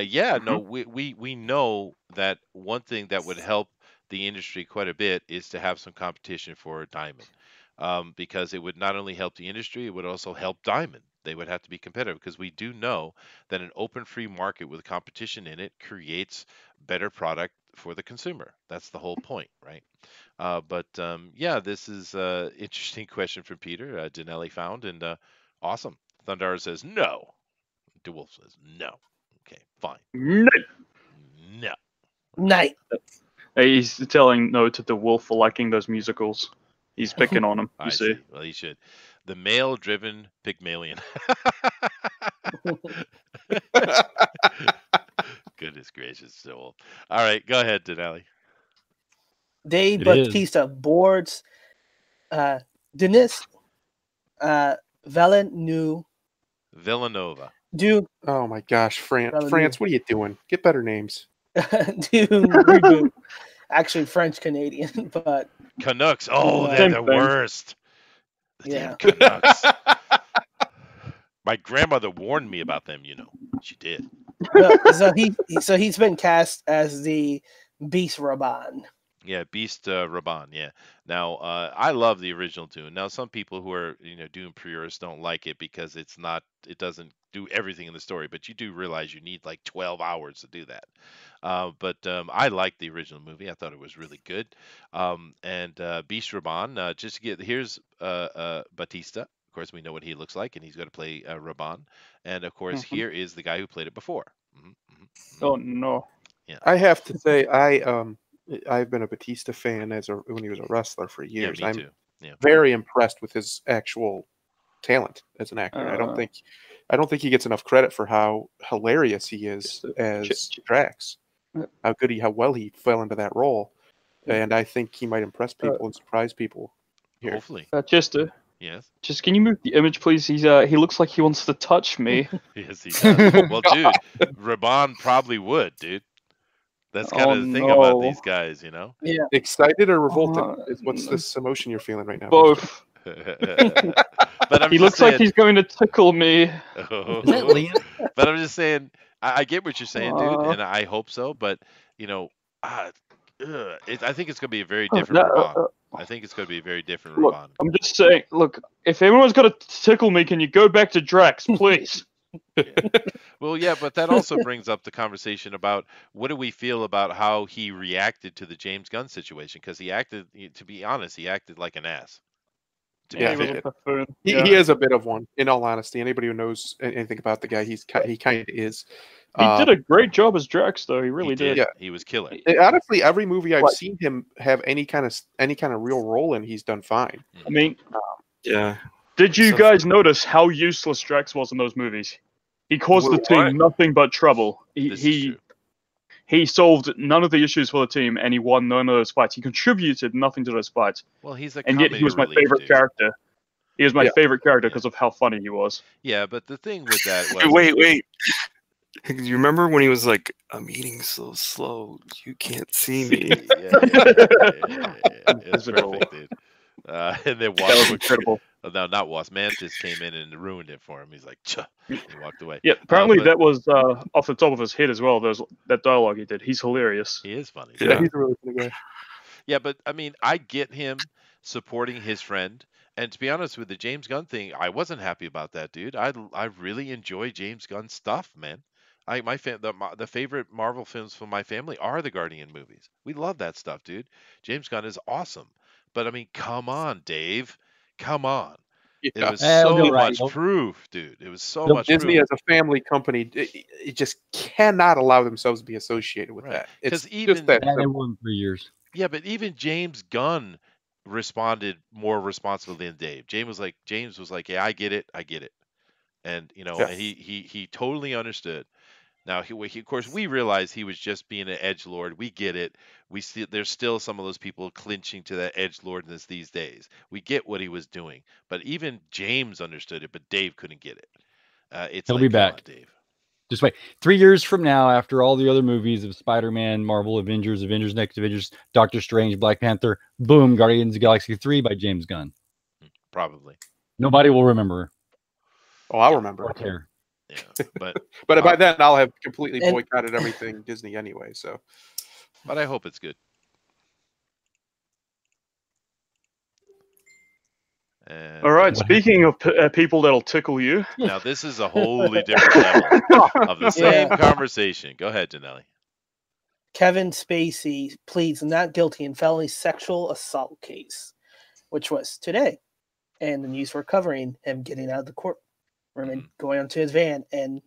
Speaker 1: Yeah, no,
Speaker 7: Mm-hmm.
Speaker 1: we know that one thing that would help the industry quite a bit is to have some competition for Diamond, because it would not only help the industry, it would also help Diamond. They would have to be competitive because we do know that an open free market with competition in it creates better product for the consumer. That's the whole point, right? Yeah, this is an interesting question from Peter. Danelli found, and awesome. Thundara says no. DeWolf says no. Okay, fine.
Speaker 7: God.
Speaker 1: No.
Speaker 3: Night.
Speaker 7: Hey, he's telling no to the wolf for liking those musicals. He's picking on him. You
Speaker 1: I
Speaker 7: see.
Speaker 1: Well, he should. The male-driven Pygmalion. Goodness gracious, Joel. All right, go ahead, Denali.
Speaker 3: Dave
Speaker 6: It is.
Speaker 3: Bautista boards Denis Villeneuve
Speaker 1: Villanova.
Speaker 3: do
Speaker 5: Oh my gosh, France!
Speaker 3: Hallelujah.
Speaker 5: France, what are you doing? Get better names.
Speaker 3: do reboot. Actually, French Canadian, but
Speaker 1: Canucks. Oh, they're
Speaker 7: Same
Speaker 1: the
Speaker 7: thing.
Speaker 1: worst. The
Speaker 3: Yeah.
Speaker 1: damn Canucks. My grandmother warned me about them, you know. She did.
Speaker 3: no, so he's been cast as the Beast Raban.
Speaker 1: Yeah, Beast Raban. Yeah. Now, I love the original Dune. Now, some people who are Dune purists don't like it because it doesn't do everything in the story. But you do realize you need like 12 hours to do that. I liked the original movie. I thought it was really good. And Beast Raban. Just to here's Batista. Of course, we know what he looks like, and he's going to play Raban. And of course, here is the guy who played it before.
Speaker 7: Oh no.
Speaker 1: Yeah.
Speaker 5: I have to say, I've been a Batista fan when he was a wrestler for years.
Speaker 1: Yeah, me
Speaker 5: I'm
Speaker 1: too. Yeah.
Speaker 5: very impressed with his actual talent as an actor. I don't think he gets enough credit for how hilarious he is as Drax. how well he fell into that role, and I think he might impress people and surprise people here.
Speaker 1: Hopefully.
Speaker 7: Chester,
Speaker 1: Yes.
Speaker 7: just can you move the image, please? He looks like he wants to touch me.
Speaker 1: Yes, he does. Well, dude, Raban probably would, dude. That's kind
Speaker 7: Oh
Speaker 1: of the thing about
Speaker 7: no.
Speaker 1: these guys, you know.
Speaker 3: Yeah.
Speaker 5: Excited or revolted? What's
Speaker 7: no.
Speaker 5: this emotion you're feeling right now?
Speaker 7: Both.
Speaker 1: But I'm
Speaker 7: He
Speaker 1: just
Speaker 7: looks
Speaker 1: saying,
Speaker 7: like he's going to tickle me.
Speaker 6: Is that Liam?
Speaker 1: But I'm just saying, I get what you're saying, dude,
Speaker 7: Uh,
Speaker 1: and I hope so. But you know, I think it's gonna be a very
Speaker 7: no,
Speaker 1: different Raban. I think it's gonna be a very different
Speaker 7: look,
Speaker 1: Raban.
Speaker 7: I'm just saying. Look, if everyone's got to tickle me, can you go back to Drax, please?
Speaker 1: Well, yeah, but that also brings up the conversation about what do we feel about how he reacted to the James Gunn situation? Because to be honest, he acted like an ass. To
Speaker 7: Yeah,
Speaker 1: be
Speaker 7: he was
Speaker 1: fair,
Speaker 7: a buffoon.
Speaker 5: He
Speaker 7: Yeah.
Speaker 5: is a bit of one, in all honesty. Anybody who knows anything about the guy, he kind of is.
Speaker 7: He did a great job as Drax, though. He really
Speaker 1: he did.
Speaker 5: Yeah.
Speaker 1: He was killer.
Speaker 5: Honestly, every movie I've
Speaker 7: Like-
Speaker 5: seen him have any kind of real role in, he's done fine.
Speaker 7: I mean,
Speaker 4: Yeah.
Speaker 7: did you
Speaker 4: So-
Speaker 7: guys notice how useless Drax was in those movies? He caused the
Speaker 4: What?
Speaker 7: team nothing but trouble.
Speaker 1: This is true.
Speaker 7: He solved none of the issues for the team, and he won none of those fights. He contributed nothing to those fights,
Speaker 1: Well, he's a
Speaker 7: and yet
Speaker 1: comedy
Speaker 7: he was my
Speaker 1: relief,
Speaker 7: favorite
Speaker 1: dude.
Speaker 7: character. He was my
Speaker 5: Yeah.
Speaker 7: favorite character
Speaker 1: Yeah.
Speaker 7: because of how funny he was.
Speaker 1: Yeah, but the thing with that was
Speaker 4: Wait. You remember when he was like, "I'm eating so slow, you can't see me."
Speaker 1: Yeah. It's
Speaker 7: Physical.
Speaker 1: perfect, dude. And then
Speaker 7: That was
Speaker 1: Wasp,
Speaker 7: incredible.
Speaker 1: no, not Wasp, Mantis came in and ruined it for him. He's like, "Chuh," he walked away.
Speaker 7: Yeah, apparently
Speaker 1: but-
Speaker 7: that was off the top of his head as well. That dialogue he did. He's hilarious.
Speaker 1: He is funny.
Speaker 4: Yeah.
Speaker 5: He's a really funny guy.
Speaker 1: Yeah, but I mean, I get him supporting his friend. And to be honest with the James Gunn thing, I wasn't happy about that, dude. I really enjoy James Gunn stuff, man. The favorite Marvel films from my family are the Guardian movies. We love that stuff, dude. James Gunn is awesome. But I mean, come on, Dave. Come on. It
Speaker 5: Yeah.
Speaker 1: was
Speaker 6: He'll
Speaker 1: so
Speaker 6: be right.
Speaker 1: much proof, dude. It was so
Speaker 6: He'll-
Speaker 1: much
Speaker 5: Disney
Speaker 1: proof.
Speaker 5: as a family company, it just cannot allow themselves to be associated with
Speaker 1: Right.
Speaker 5: that. It's
Speaker 1: 'Cause even-
Speaker 5: just that
Speaker 6: Yeah, they
Speaker 5: simple.
Speaker 6: won 3 years.
Speaker 1: Yeah, but even James Gunn responded more responsibly than Dave. James was like, "Yeah, I get it. And
Speaker 5: Yeah.
Speaker 1: and he totally understood. Now of course we realize he was just being an edge lord. We get it. We see there's still some of those people clinching to that edge lordness these days. We get what he was doing, but even James understood it, but Dave couldn't get it. It's
Speaker 6: He'll
Speaker 1: like,
Speaker 6: be
Speaker 1: come on,
Speaker 6: back.
Speaker 1: Dave.
Speaker 6: Just wait. 3 years from now, after all the other movies of Spider-Man, Marvel, Avengers, Avengers Next Avengers, Doctor Strange, Black Panther, boom, Guardians of the Galaxy 3 by James Gunn.
Speaker 1: Probably.
Speaker 6: Nobody will remember
Speaker 5: Oh, I'll remember.
Speaker 6: or care.
Speaker 1: Yeah, but
Speaker 5: But by then, I'll have completely
Speaker 3: And-
Speaker 5: boycotted everything Disney anyway. So
Speaker 1: I hope it's good. And
Speaker 7: All right.
Speaker 6: What
Speaker 7: Speaking of people that'll tickle you,
Speaker 1: now this is a wholly different level of the same
Speaker 3: Yeah.
Speaker 1: conversation. Go ahead, Janelli.
Speaker 3: Kevin Spacey pleads not guilty in felony sexual assault case, which was today. And the news were covering him getting out of the courtroom and going onto his van, and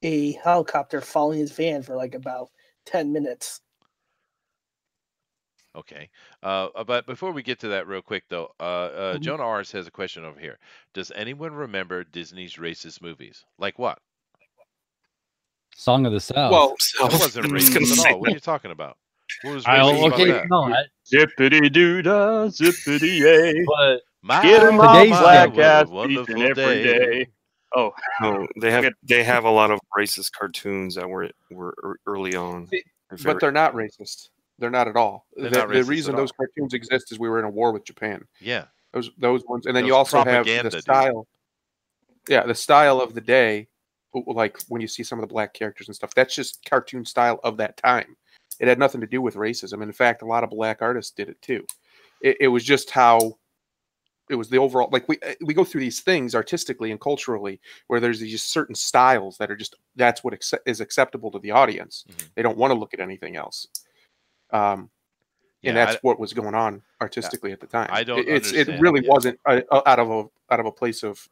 Speaker 3: a helicopter following his van for like about 10 minutes.
Speaker 1: Okay. But before we get to that real quick, though, Jonah Ars has a question over here. Does anyone remember Disney's racist movies? Like what?
Speaker 6: Song of the South.
Speaker 5: well,
Speaker 1: That wasn't
Speaker 4: I was gonna
Speaker 1: racist
Speaker 4: say
Speaker 1: at all. What are you talking about? What was
Speaker 6: I,
Speaker 1: racist
Speaker 6: okay,
Speaker 1: about that?
Speaker 6: no, I,
Speaker 7: zippity doo dah, zippity yay.
Speaker 6: but
Speaker 1: My,
Speaker 7: Get in
Speaker 6: my
Speaker 7: my
Speaker 6: black
Speaker 1: what a
Speaker 7: ass
Speaker 1: wonderful
Speaker 7: each and every day. Oh,
Speaker 4: No, they have a lot of racist cartoons that were early on.
Speaker 5: but they're not racist. They're not at all.
Speaker 1: They're
Speaker 5: The
Speaker 1: not racist
Speaker 5: reason
Speaker 1: at
Speaker 5: those
Speaker 1: all.
Speaker 5: cartoons exist is we were in a war with Japan.
Speaker 1: Yeah.
Speaker 5: Those ones, and then
Speaker 1: That
Speaker 5: you
Speaker 1: was
Speaker 5: also have
Speaker 1: propaganda,
Speaker 5: the
Speaker 1: dude.
Speaker 5: style. Yeah, the style of the day, like when you see some of the black characters and stuff. That's just cartoon style of that time. It had nothing to do with racism. In fact, a lot of black artists did it too. It was just how it was the overall. Like we go through these things artistically and culturally where there's these certain styles that are just that's what is acceptable to the audience.
Speaker 1: Mhm.
Speaker 5: They don't want to look at anything else. And
Speaker 1: Yeah,
Speaker 5: that's what was going on artistically at the time.
Speaker 1: I don't
Speaker 5: It
Speaker 1: understand,
Speaker 5: really
Speaker 1: yeah.
Speaker 5: wasn't out of a place of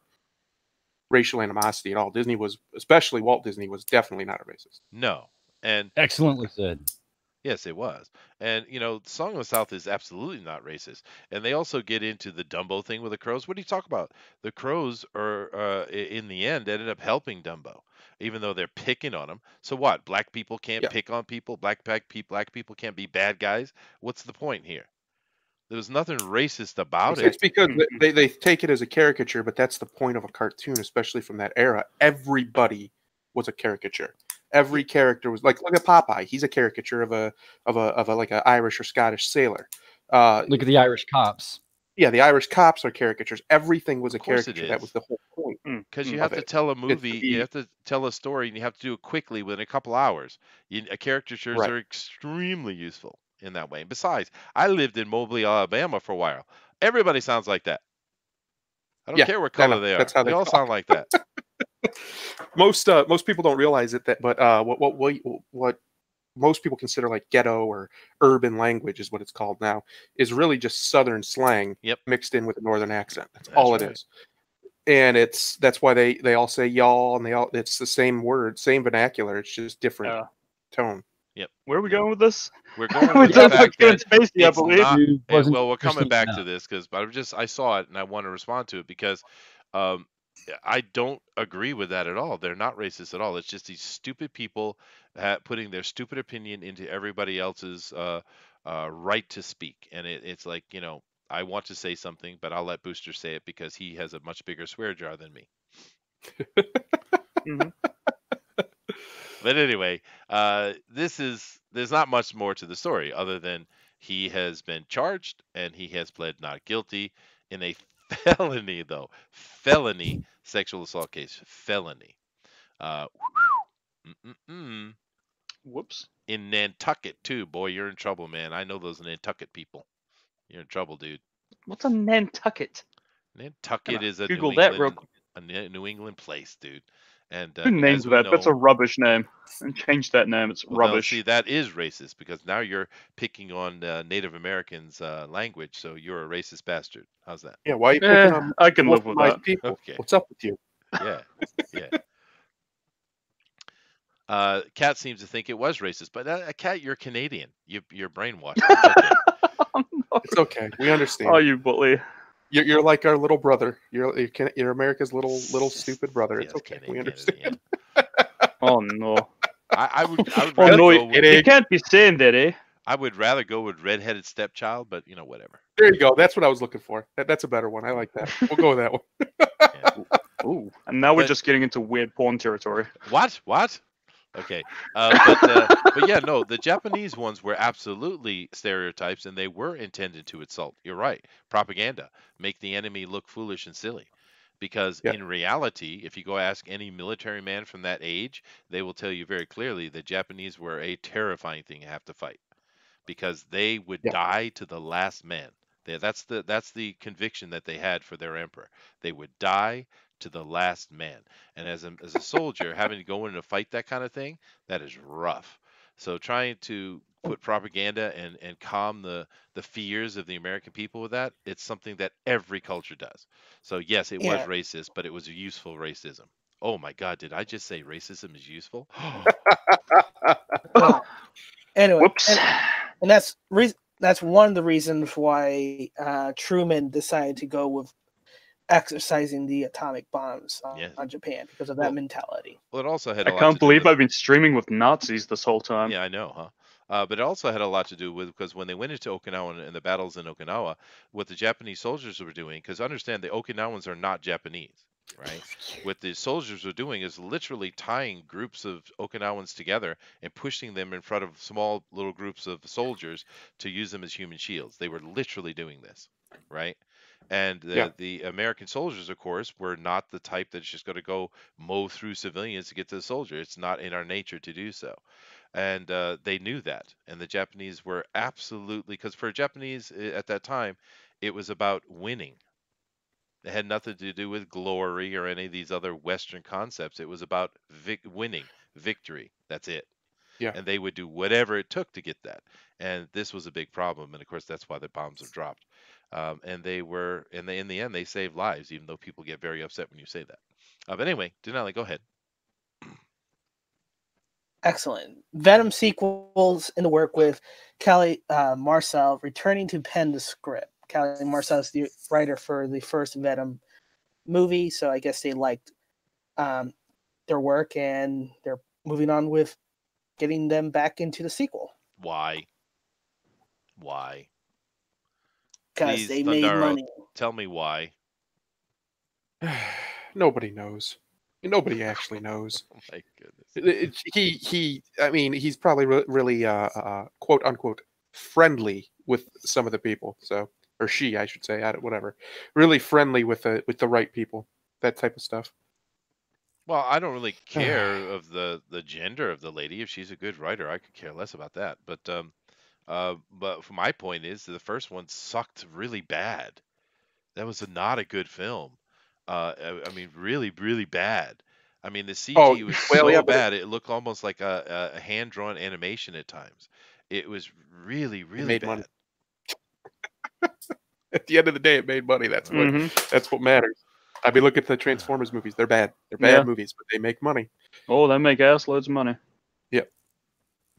Speaker 5: racial animosity at all. Disney was, especially Walt Disney, was definitely not a racist.
Speaker 1: No. And
Speaker 6: excellently said.
Speaker 1: yes, it was. And, Song of the South is absolutely not racist. And they also get into the Dumbo thing with the crows. What do you talk about? The crows are, in the end, ended up helping Dumbo. even though they're picking on them. So what? Black people can't pick on people. Black people can't be bad guys. What's the point here? There was nothing racist about
Speaker 5: It's
Speaker 1: it.
Speaker 5: because they take it as a caricature, but that's the point of a cartoon, especially from that era. Everybody was a caricature. Every character was like, look at Popeye. He's a caricature of a like an Irish or Scottish sailor.
Speaker 6: Look at the Irish cops.
Speaker 5: Yeah, the Irish cops are caricatures. Everything was a
Speaker 1: Of course it
Speaker 5: caricature. That
Speaker 1: is.
Speaker 5: was the whole point.
Speaker 1: Because you
Speaker 5: of
Speaker 1: have to
Speaker 5: it.
Speaker 1: tell a
Speaker 5: It's
Speaker 1: movie,
Speaker 5: the-
Speaker 1: you have to tell a story, and you have to do it quickly within a couple hours. Caricatures
Speaker 5: Right.
Speaker 1: are extremely useful in that way. And besides, I lived in Mobley, Alabama for a while. Everybody sounds like that. I don't
Speaker 5: Yeah,
Speaker 1: care what
Speaker 5: I know.
Speaker 1: color they are.
Speaker 5: That's how
Speaker 1: they
Speaker 5: they
Speaker 1: all
Speaker 5: talk.
Speaker 1: sound like that.
Speaker 5: Most people don't realize it, but what most people consider like ghetto or urban language is what it's called now, is really just Southern slang
Speaker 1: Yep.
Speaker 5: mixed in with a Northern accent. That's
Speaker 1: That's
Speaker 5: all
Speaker 1: right.
Speaker 5: it is. And that's why they all say y'all, and it's the same word, same vernacular. It's just different tone.
Speaker 7: Where are we going with this?
Speaker 1: We're going
Speaker 7: We
Speaker 1: with the
Speaker 7: talked about
Speaker 1: fact
Speaker 7: Kevin
Speaker 1: that
Speaker 7: Spacey, I
Speaker 1: it's
Speaker 7: believe.
Speaker 1: not.
Speaker 6: Dude wasn't
Speaker 1: Well, we're coming
Speaker 6: interesting
Speaker 1: back to
Speaker 6: enough.
Speaker 1: this because I saw it and I want to respond to it because I don't agree with that at all. They're not racist at all. It's just these stupid people putting their stupid opinion into everybody else's right to speak, and it's like, I want to say something, but I'll let Booster say it because he has a much bigger swear jar than me.
Speaker 7: Mhm.
Speaker 1: But anyway, there's not much more to the story other than he has been charged and he has pled not guilty in a felony sexual assault case, felony. Uh,
Speaker 7: Whoops.
Speaker 1: in Nantucket too, boy, you're in trouble, man. I know those Nantucket people. You're in trouble, dude.
Speaker 7: What's a Nantucket?
Speaker 1: Nantucket
Speaker 7: Gonna
Speaker 1: is a
Speaker 7: Google that real quick.
Speaker 1: New England place, dude. And
Speaker 7: Who names
Speaker 1: as we
Speaker 7: that? That's a
Speaker 1: know,
Speaker 7: rubbish name. And change that name. It's
Speaker 1: well, no,
Speaker 7: rubbish.
Speaker 1: see, that is racist because now you're picking on Native Americans' language, so you're a racist bastard. How's that?
Speaker 5: Yeah, why are you picking on
Speaker 7: I can live with
Speaker 5: my
Speaker 7: that.
Speaker 5: people?
Speaker 1: Okay.
Speaker 5: What's up with you?
Speaker 1: Yeah, yeah. Cat seems to think it was racist, but Cat, you're Canadian. You're brainwashed. It's okay.
Speaker 5: It's okay. We understand.
Speaker 7: Oh, you bully.
Speaker 5: You're like our little brother. You're America's little stupid brother. It's
Speaker 1: Yes,
Speaker 5: okay.
Speaker 1: Canadian,
Speaker 5: We understand.
Speaker 1: yeah.
Speaker 7: Oh no.
Speaker 1: I would
Speaker 7: Oh
Speaker 1: rather
Speaker 7: no,
Speaker 1: go with,
Speaker 7: you can't be saying that, eh?
Speaker 1: I would rather go with redheaded stepchild, but whatever.
Speaker 5: There you go. That's what I was looking for. That's a better one. I like that. We'll go with that one.
Speaker 1: Yeah.
Speaker 7: Ooh. And now we're
Speaker 1: But-
Speaker 7: just getting into weird porn territory.
Speaker 1: What? Okay, but yeah, no, the Japanese ones were absolutely stereotypes, and they were intended to insult. You're right, propaganda, make the enemy look foolish and silly. Because
Speaker 5: Yeah.
Speaker 1: in reality, if you go ask any military man from that age, they will tell you very clearly the Japanese were a terrifying thing to have to fight, because they would
Speaker 5: Yeah.
Speaker 1: die to the last man. That's the conviction that they had for their emperor. They would die to the last man. And as a soldier, having to go in and fight that kind of thing, that is rough. So trying to put propaganda and calm the fears of the American people with that, it's something that every culture does. So yes, it was
Speaker 3: Yeah.
Speaker 1: racist, but it was a useful racism. Oh my God, did I just say racism is useful?
Speaker 3: Anyway,
Speaker 7: Whoops.
Speaker 3: and that's one of the reasons why Truman decided to go with exercising the atomic bombs
Speaker 1: Yes.
Speaker 3: on Japan because of that
Speaker 1: Well,
Speaker 3: mentality.
Speaker 1: Well, it also had
Speaker 7: I
Speaker 1: a lot
Speaker 7: can't
Speaker 1: to do
Speaker 7: believe
Speaker 1: with,
Speaker 7: I've been streaming with Nazis this whole time.
Speaker 1: Yeah, I know, huh? But it also had a lot to do with, because when they went into Okinawa and the battles in Okinawa, what the Japanese soldiers were doing, because understand the Okinawans are not Japanese, right? What the soldiers were doing is literally tying groups of Okinawans together and pushing them in front of small little groups of soldiers to use them as human shields. They were literally doing this, right? And the American soldiers, of course, were not the type that's just going to go mow through civilians to get to the soldier. It's not in our nature to do so. And they knew that. And the Japanese were absolutely, because for Japanese at that time, it was about winning. It had nothing to do with glory or any of these other Western concepts. It was about winning, victory. That's it.
Speaker 5: Yeah.
Speaker 1: And they would do whatever it took to get that. And this was a big problem. And of course, that's why the bombs are dropped. And in the end, they saved lives, even though people get very upset when you say that. But anyway, Denali, go ahead.
Speaker 3: Excellent. Venom sequels in the work with Kelly Marcel returning to pen the script. Kelly Marcel is the writer for the first Venom movie, so I guess they liked their their work, and they're moving on with getting them back into the sequel.
Speaker 1: Why? Why?
Speaker 3: Because
Speaker 1: Please,
Speaker 3: they made
Speaker 1: Thundaro,
Speaker 3: money.
Speaker 1: tell me why.
Speaker 5: Nobody knows. Nobody actually knows.
Speaker 1: Oh my goodness.
Speaker 5: I mean, he's probably really quote unquote friendly with some of the people. So, or she, I should say, whatever. Really friendly with the right people. That type of stuff.
Speaker 1: Well, I don't really care of the gender of the lady. If she's a good writer, I could care less about that. But for my point is the first one sucked really bad. That was not a good film. I mean, really, really bad. I mean, the CG was so bad it looked almost like a hand-drawn animation at times. It was really, really bad.
Speaker 5: Money. At the end of the day, it made money. That's what matters. I mean, look at the Transformers movies. They're bad. They're bad movies, but they make money.
Speaker 7: Oh, they make ass loads of money.
Speaker 5: Yep.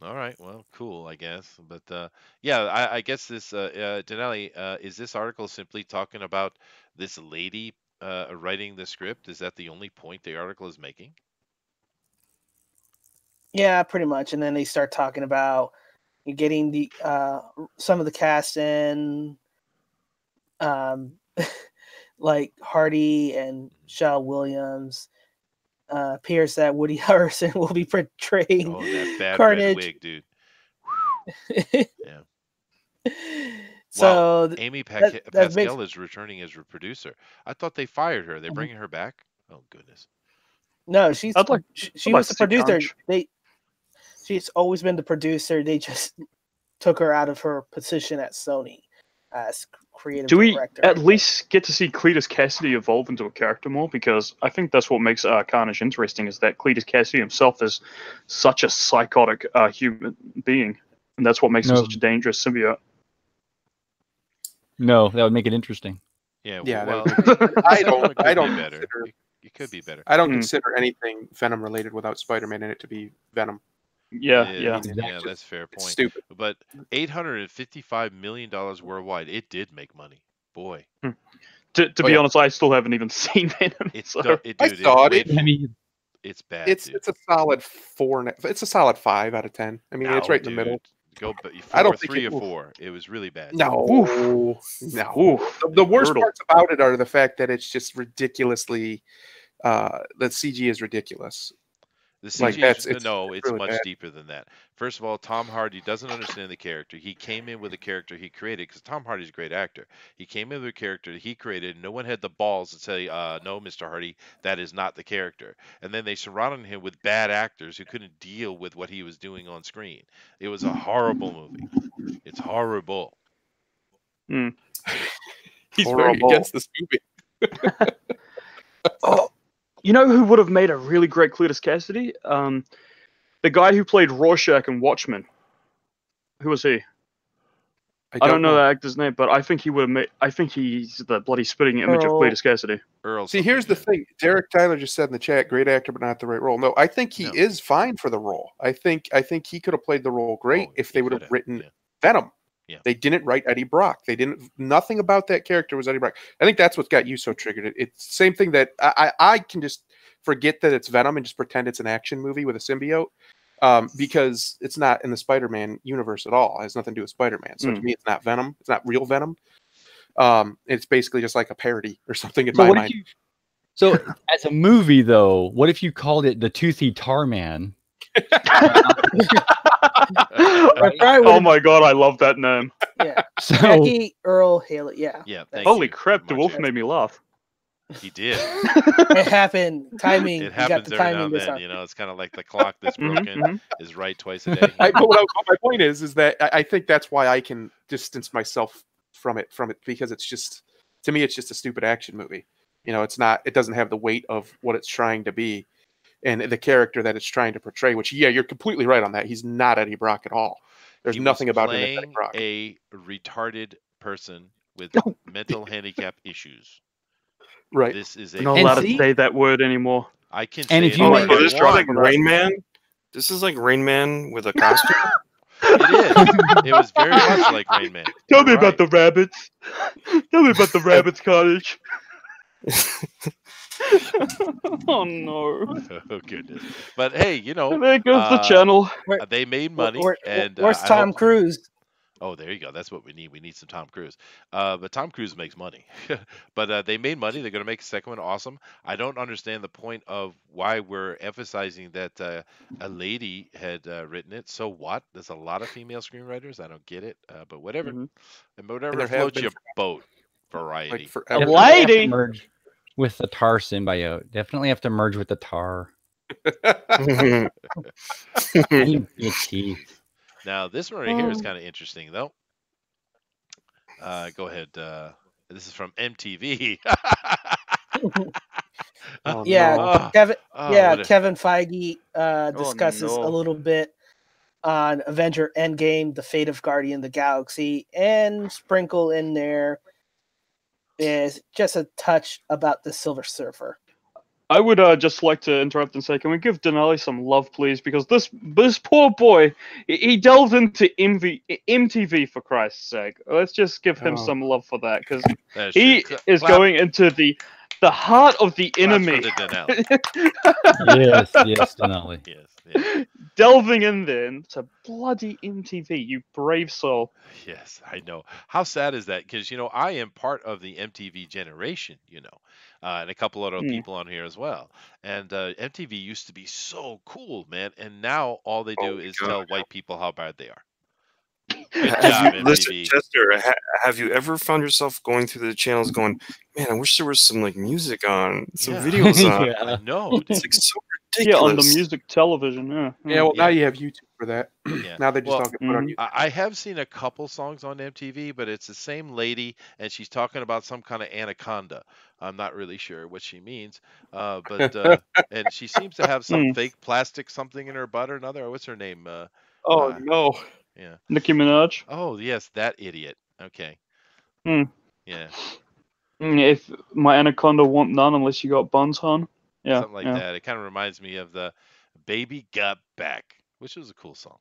Speaker 1: All right. Well, cool, I guess. But yeah, I guess this, Denali, is this article simply talking about this lady writing the script? Is that the only point the article is making?
Speaker 3: Yeah, pretty much. And then they start talking about getting the some of the cast in, like Hardy and Shaw Williams. Appears that Woody Harrelson will be portraying
Speaker 1: that bad
Speaker 3: Carnage.
Speaker 1: Red wig, dude. Yeah.
Speaker 3: So
Speaker 1: wow. Amy Pascal is returning as a producer. I thought they fired her. They're bringing her back. Oh goodness.
Speaker 3: No, she was the producer. She's always been the producer. They just took her out of her position at Sony as creative director.
Speaker 7: Do we at least get to see Cletus Cassidy evolve into a character more? Because I think that's what makes Carnage interesting, is that Cletus Cassidy himself is such a psychotic human being. And that's what makes him such a dangerous symbiote.
Speaker 6: No, that would make it interesting.
Speaker 1: Yeah,
Speaker 5: well,
Speaker 1: I don't consider it could be better.
Speaker 5: I don't consider anything Venom related without Spider-Man in it to be Venom.
Speaker 7: Yeah,
Speaker 1: that's a fair point.
Speaker 5: It's stupid.
Speaker 1: But $855 million worldwide, it did make money. Boy.
Speaker 7: To be honest, I still haven't even seen Venom.
Speaker 1: I
Speaker 5: saw it.
Speaker 1: It's bad.
Speaker 5: It's a solid 4. It's a solid 5 out of 10. I mean, it's right in the middle.
Speaker 1: I don't think 3 or 4. It was really bad.
Speaker 5: No, no.
Speaker 7: Oof.
Speaker 5: The worst parts about it are the fact that it's just ridiculously. The CG is ridiculous.
Speaker 1: The CG it's really much deeper than that. First of all, Tom Hardy doesn't understand the character. He came in with a character he created, because Tom Hardy's a great actor. He came in with a character he created, and no one had the balls to say, no, Mr. Hardy, that is not the character. And then they surrounded him with bad actors who couldn't deal with what he was doing on screen. It was a horrible movie. It's horrible.
Speaker 5: He's very against this movie.
Speaker 7: Oh. You know who would have made a really great Cletus Cassidy? The guy who played Rorschach in Watchmen. Who was he? I don't know the actor's name, but I think he would have made. I think he's the bloody spitting image of Cletus Cassidy.
Speaker 5: See, here's the thing. Derek Tyler just said in the chat, "Great actor, but not the right role." No, I think he is fine for the role. I think he could have played the role great if they would have written Venom.
Speaker 1: Yeah.
Speaker 5: They didn't write Eddie Brock. Nothing about that character was Eddie Brock. I think that's what got you so triggered. It's the same thing that I can just forget that it's Venom and just pretend it's an action movie with a symbiote, because it's not in the Spider-Man universe at all. It has nothing to do with Spider-Man. So to me, it's not Venom. It's not real Venom. It's basically just like a parody or something in my mind.
Speaker 6: So as a movie, though, what if you called it the Toothy Tar Man?
Speaker 7: Oh my god, I love that name.
Speaker 3: Yeah. So, Jackie Earl Haley. Yeah.
Speaker 7: Holy crap, the wolf made me laugh.
Speaker 1: He did.
Speaker 3: It happened. Timing.
Speaker 1: It happens every now and then. You know, it's kind of like the clock that's broken is right twice a day.
Speaker 5: My point is that I think that's why I can distance myself from it because it's just, to me, it's just a stupid action movie. You know, it doesn't have the weight of what it's trying to be and the character that it's trying to portray, which, yeah, you're completely right on that. He's not Eddie Brock at all. There's nothing about him that's Eddie Brock.
Speaker 1: A retarded person with mental handicap issues.
Speaker 5: Right.
Speaker 1: This is
Speaker 7: I'm not allowed to say that word anymore.
Speaker 1: I can say it.
Speaker 4: This is like Rain Man? This is like Rain Man with a costume?
Speaker 1: It is. It was very much like Rain Man.
Speaker 7: Tell me about the rabbits. Tell me about the rabbits, Cottage. Oh no!
Speaker 1: Oh goodness. But hey,
Speaker 7: There goes the channel.
Speaker 1: they made money, and
Speaker 3: Where's
Speaker 1: I hope.
Speaker 3: Tom Cruise?
Speaker 1: Oh, there you go. That's what we need. We need some Tom Cruise. But Tom Cruise makes money. But they made money. They're going to make a second one. Awesome. I don't understand the point of why we're emphasizing that a lady had written it. So what? There's a lot of female screenwriters. I don't get it. But whatever.
Speaker 7: Mhm.
Speaker 1: And whatever
Speaker 5: there have
Speaker 1: floats
Speaker 5: been
Speaker 1: your boat.
Speaker 5: like
Speaker 1: Variety.
Speaker 7: A
Speaker 5: forever.
Speaker 6: Definitely have to
Speaker 7: lady.
Speaker 6: merge with the tar symbiote. Definitely have to merge with the tar. I need big teeth.
Speaker 1: Now this one right here is kind of interesting though. Go ahead. This is from MTV.
Speaker 5: Oh,
Speaker 3: Yeah,
Speaker 5: no.
Speaker 3: Kevin.
Speaker 1: What a-
Speaker 3: Kevin Feige discusses
Speaker 7: no.
Speaker 3: a little bit on Avenger Endgame, the fate of Guardian of the Galaxy, and sprinkle in there is just a touch about the Silver Surfer.
Speaker 7: I would just like to interrupt and say, can we give Denali some love, please? Because this poor boy, he delved into MTV for Christ's sake. Let's just give him
Speaker 5: Oh.
Speaker 7: some love for that, because
Speaker 1: That's
Speaker 7: he
Speaker 1: true.
Speaker 7: is
Speaker 1: Clap-
Speaker 7: going into the heart of the
Speaker 1: claps for
Speaker 7: enemy,
Speaker 1: the Denali.
Speaker 6: Yes, Denali.
Speaker 1: Yes.
Speaker 7: delving in there into bloody MTV. You brave soul.
Speaker 1: Yes, I know. How sad is that? Because I am part of the MTV generation. And a couple other people on here as well. And MTV used to be so cool, man. And now all they do
Speaker 4: my
Speaker 1: is
Speaker 4: God.
Speaker 1: tell white people how bad they are. Good
Speaker 4: Have
Speaker 1: job,
Speaker 4: you listen,
Speaker 1: MTV.
Speaker 4: Chester? Have you ever found yourself going through the channels, going, "Man, I wish there was some like music on, some
Speaker 1: Yeah.
Speaker 4: videos on."
Speaker 6: Yeah.
Speaker 1: I know,
Speaker 4: It's
Speaker 1: dude.
Speaker 4: like so
Speaker 7: Yeah,
Speaker 4: ridiculous.
Speaker 7: on the music television. Yeah.
Speaker 5: Yeah, well, now
Speaker 1: Yeah.
Speaker 5: you have YouTube for that.
Speaker 1: Yeah.
Speaker 5: Now they just
Speaker 1: Well,
Speaker 5: all get put on
Speaker 7: Mhm.
Speaker 5: YouTube.
Speaker 1: I have seen a couple songs on MTV, but it's the same lady, and she's talking about some kind of anaconda. I'm not really sure what she means, and she seems to have some
Speaker 7: Hmm.
Speaker 1: fake plastic something in her butt or another. What's her name?
Speaker 5: Oh, no.
Speaker 1: Yeah.
Speaker 7: Nicki Minaj.
Speaker 1: Oh, yes, that idiot. Okay.
Speaker 7: Hmm.
Speaker 1: Yeah,
Speaker 7: If my anaconda want none unless you got buns, hon. Yeah.
Speaker 1: something like
Speaker 7: yeah.
Speaker 1: that. It kind of reminds me of the "Baby Got Back," which was a cool song.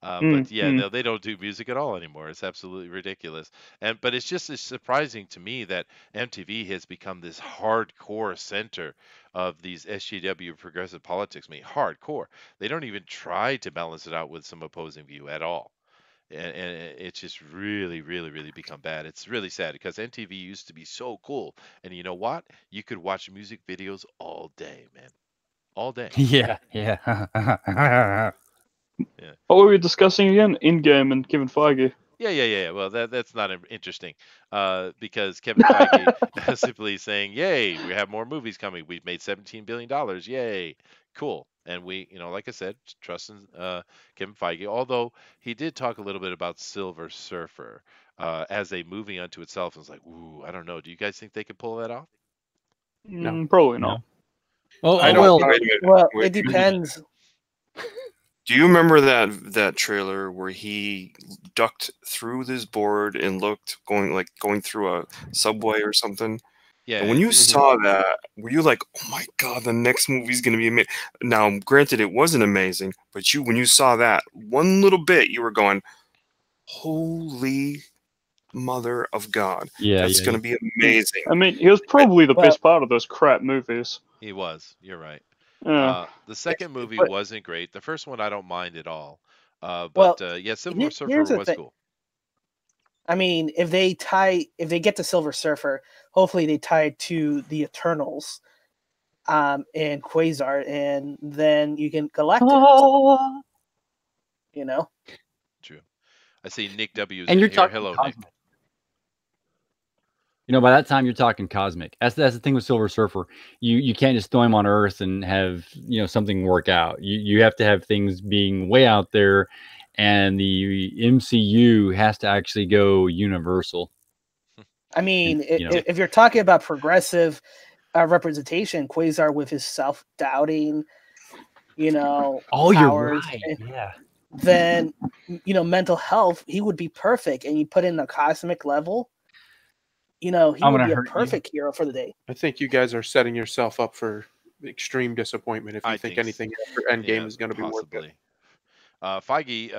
Speaker 7: Mm,
Speaker 1: But yeah, no, they don't do music at all anymore. It's absolutely ridiculous. But it's surprising to me that MTV has become this hardcore center of these SJW progressive politics. I mean, hardcore. They don't even try to balance it out with some opposing view at all. And it's just really, really, really become bad. It's really sad because MTV used to be so cool. And you know what? You could watch music videos all day, man. All day.
Speaker 6: Yeah.
Speaker 7: What were we discussing again? In-game and Kevin Feige.
Speaker 1: Yeah. Well, that's not interesting, because Kevin Feige simply saying, "Yay, we have more movies coming. We've made $17 billion. Yay, cool." And we, like I said, trust in Kevin Feige. Although he did talk a little bit about Silver Surfer as a movie unto itself. And it's like, ooh, I don't know. Do you guys think they could pull that off?
Speaker 5: No.
Speaker 7: Probably not.
Speaker 6: Oh,
Speaker 5: I
Speaker 6: I
Speaker 5: don't
Speaker 6: will.
Speaker 5: know.
Speaker 4: Wait a minute.
Speaker 3: Well,
Speaker 4: Wait,
Speaker 3: it depends.
Speaker 4: Do you remember that trailer where he ducked through this board and looked going through a subway or something?
Speaker 1: Yeah.
Speaker 4: And when you
Speaker 5: Mhm.
Speaker 4: saw that, were you like, "Oh my God, the next movie's gonna be amazing"? Now, granted, it wasn't amazing, but when you saw that one little bit, you were going, "Holy mother of God,
Speaker 6: Yeah,
Speaker 4: that's gonna be amazing."
Speaker 7: I mean, he was probably the
Speaker 3: Well-
Speaker 7: best part of those crap movies.
Speaker 1: He was. You're right.
Speaker 7: Yeah.
Speaker 1: The second movie
Speaker 3: but-
Speaker 1: wasn't great. The first one I don't mind at all.
Speaker 3: Well,
Speaker 1: Yeah, Silver
Speaker 3: here's
Speaker 1: Surfer
Speaker 3: the
Speaker 1: was
Speaker 3: thing.
Speaker 1: cool.
Speaker 3: I mean, if they get the Silver Surfer, hopefully they tie it to the Eternals, and Quasar, and then you can Galactus. You know,
Speaker 1: True. I see Nick W. is
Speaker 6: And
Speaker 1: in
Speaker 6: you're
Speaker 1: here.
Speaker 6: talking
Speaker 1: Hello,
Speaker 6: cosmic.
Speaker 1: Nick.
Speaker 6: By that time you're talking cosmic. That's the thing with Silver Surfer. You can't just throw him on Earth and have something work out. You have to have things being way out there, and the MCU has to actually go universal.
Speaker 3: I mean,
Speaker 6: And,
Speaker 3: if you're talking about progressive representation, Quasar with his self-doubting,
Speaker 6: Oh,
Speaker 3: powers,
Speaker 6: you're right. Yeah.
Speaker 3: then mental health, he would be perfect. And you put in a cosmic level, he
Speaker 6: I'm
Speaker 3: would
Speaker 6: gonna
Speaker 3: be a
Speaker 6: hurt you.
Speaker 3: perfect hero for the day.
Speaker 5: I think you guys are setting yourself up for extreme disappointment if you
Speaker 1: I
Speaker 5: think
Speaker 1: think
Speaker 5: anything after Endgame
Speaker 1: Yeah,
Speaker 5: is going to be worth it.
Speaker 1: possibly. Feige,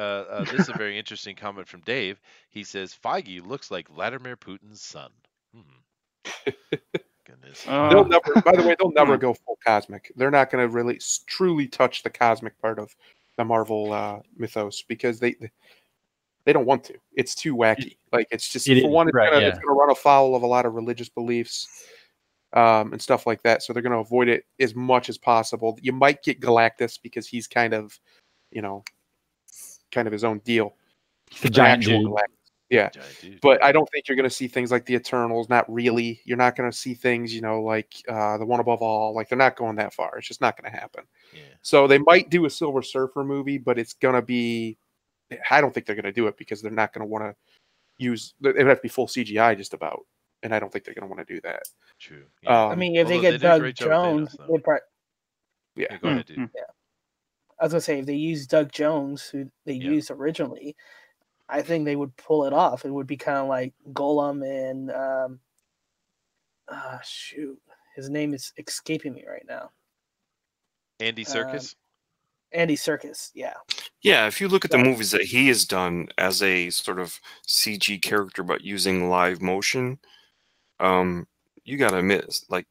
Speaker 1: this is a very interesting comment from Dave. He says Feige looks like Vladimir Putin's son. goodness.
Speaker 5: They'll never. By the way, they'll never go full cosmic. They're not going to really truly touch the cosmic part of the Marvel mythos because they don't want to. It's too wacky. Like it's just
Speaker 6: It
Speaker 5: for
Speaker 6: is,
Speaker 5: one, it's
Speaker 6: right,
Speaker 5: gonna
Speaker 6: yeah.
Speaker 5: it's gonna run afoul of a lot of religious beliefs and stuff like that. So they're gonna avoid it as much as possible. You might get Galactus because he's kind of, kind of his own deal.
Speaker 6: The giant dude.
Speaker 5: Galactus. Yeah,
Speaker 1: Giant dude.
Speaker 5: but I don't think you're going to see things like the Eternals. Not really. You're not going to see things, like the One Above All. Like they're not going that far. It's just not going to happen.
Speaker 1: Yeah.
Speaker 5: So they might do a Silver Surfer movie, but it's going to be. I don't think they're going to do it because they're not going to want to use. It would have to be full CGI just about, and I don't think they're going to want to do that.
Speaker 1: True.
Speaker 3: I mean, if they
Speaker 1: Although
Speaker 3: get
Speaker 1: did a
Speaker 3: Doug
Speaker 1: great job with
Speaker 3: Jones,
Speaker 1: Thanos, though.
Speaker 5: Yeah.
Speaker 1: Go ahead, dude.
Speaker 3: I was gonna say if they use Doug Jones, who they used originally, I think they would pull it off. It would be kind of like Golem and shoot, his name is escaping me right now.
Speaker 1: Andy Serkis.
Speaker 3: Andy Serkis, yeah.
Speaker 4: Yeah, if you look at the movies that he has done as a sort of CG character, but using live motion, you gotta admit, like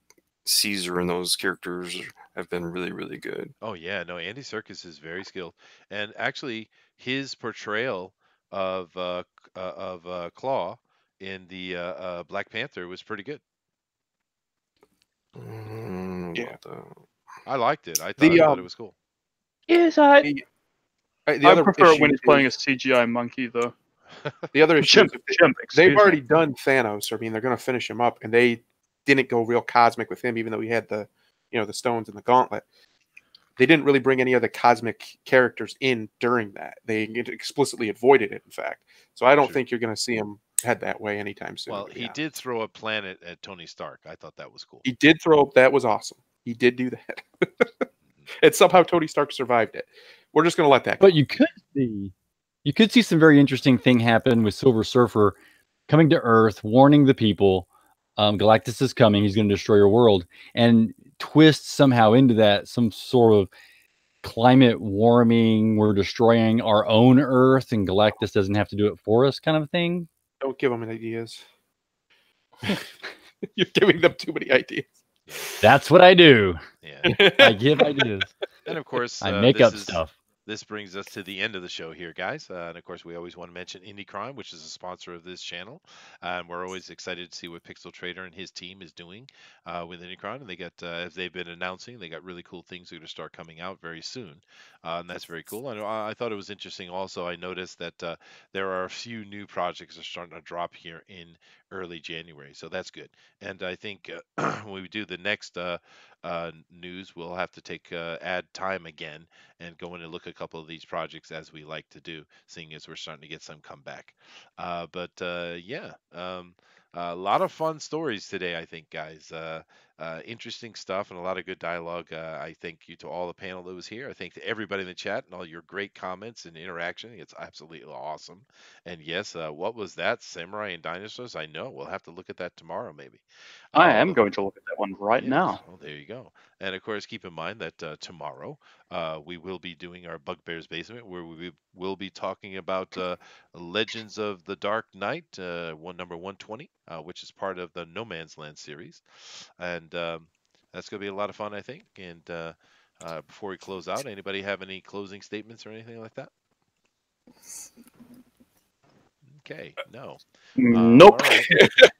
Speaker 4: Caesar and those characters have been really, really good.
Speaker 1: Oh yeah, no, Andy Serkis is very skilled, and actually his portrayal of Claw in the Black Panther was pretty good.
Speaker 5: Yeah.
Speaker 1: I liked it. I thought it was cool.
Speaker 7: Yes,
Speaker 5: I
Speaker 7: prefer it when he's playing a CGI monkey, though.
Speaker 5: The other issue is
Speaker 7: Chimp,
Speaker 5: they've already done Thanos. I mean, they're going to finish him up, and they didn't go real cosmic with him, even though he had the stones and the gauntlet. They didn't really bring any other cosmic characters in during that. They explicitly avoided it, in fact. So I don't think you're going to see him head that way anytime soon.
Speaker 1: Well, he did throw a planet at Tony Stark. I thought that was cool.
Speaker 5: He did throw. That was awesome. He did do that. And somehow Tony Stark survived it. We're just going to let that go.
Speaker 6: But you could see some very interesting thing happen with Silver Surfer coming to Earth, warning the people, Galactus is coming. He's going to destroy your world, and twist somehow into that some sort of climate warming. We're destroying our own Earth, and Galactus doesn't have to do it for us, kind of thing.
Speaker 5: Don't give them ideas. You're giving them too many ideas.
Speaker 6: That's what I do.
Speaker 1: Yeah.
Speaker 6: I give ideas.
Speaker 1: And of course,
Speaker 6: I make up stuff.
Speaker 1: This brings us to the end of the show here, guys. And of course, we always want to mention Indie Crime, which is a sponsor of this channel. And we're always excited to see what Pixel Trader and his team is doing with Indie Crime. And they got, as they've been announcing, they got really cool things that are going to start coming out very soon. And that's very cool. And I thought it was interesting also. I noticed that there are a few new projects that are starting to drop here in early January. So that's good. And I think when we do the next news, we'll have to add time again and go in and look at a couple of these projects as we like to do, seeing as we're starting to get some comeback. A lot of fun stories today, I think, guys. Interesting stuff and a lot of good dialogue. I thank you to all the panel that was here. I thank to everybody in the chat and all your great comments and interaction. It's absolutely awesome. And yes, what was that? Samurai and dinosaurs? I know. We'll have to look at that tomorrow, maybe.
Speaker 7: I am going to look at that one right now.
Speaker 1: Well, there you go. And of course, keep in mind that tomorrow we will be doing our Bugbear's Basement, where we will be talking about Legends of the Dark Knight, number 120, which is part of the No Man's Land series. And that's going to be a lot of fun, I think. And before we close out, anybody have any closing statements or anything like that? Okay, no.
Speaker 7: Nope.
Speaker 1: Right.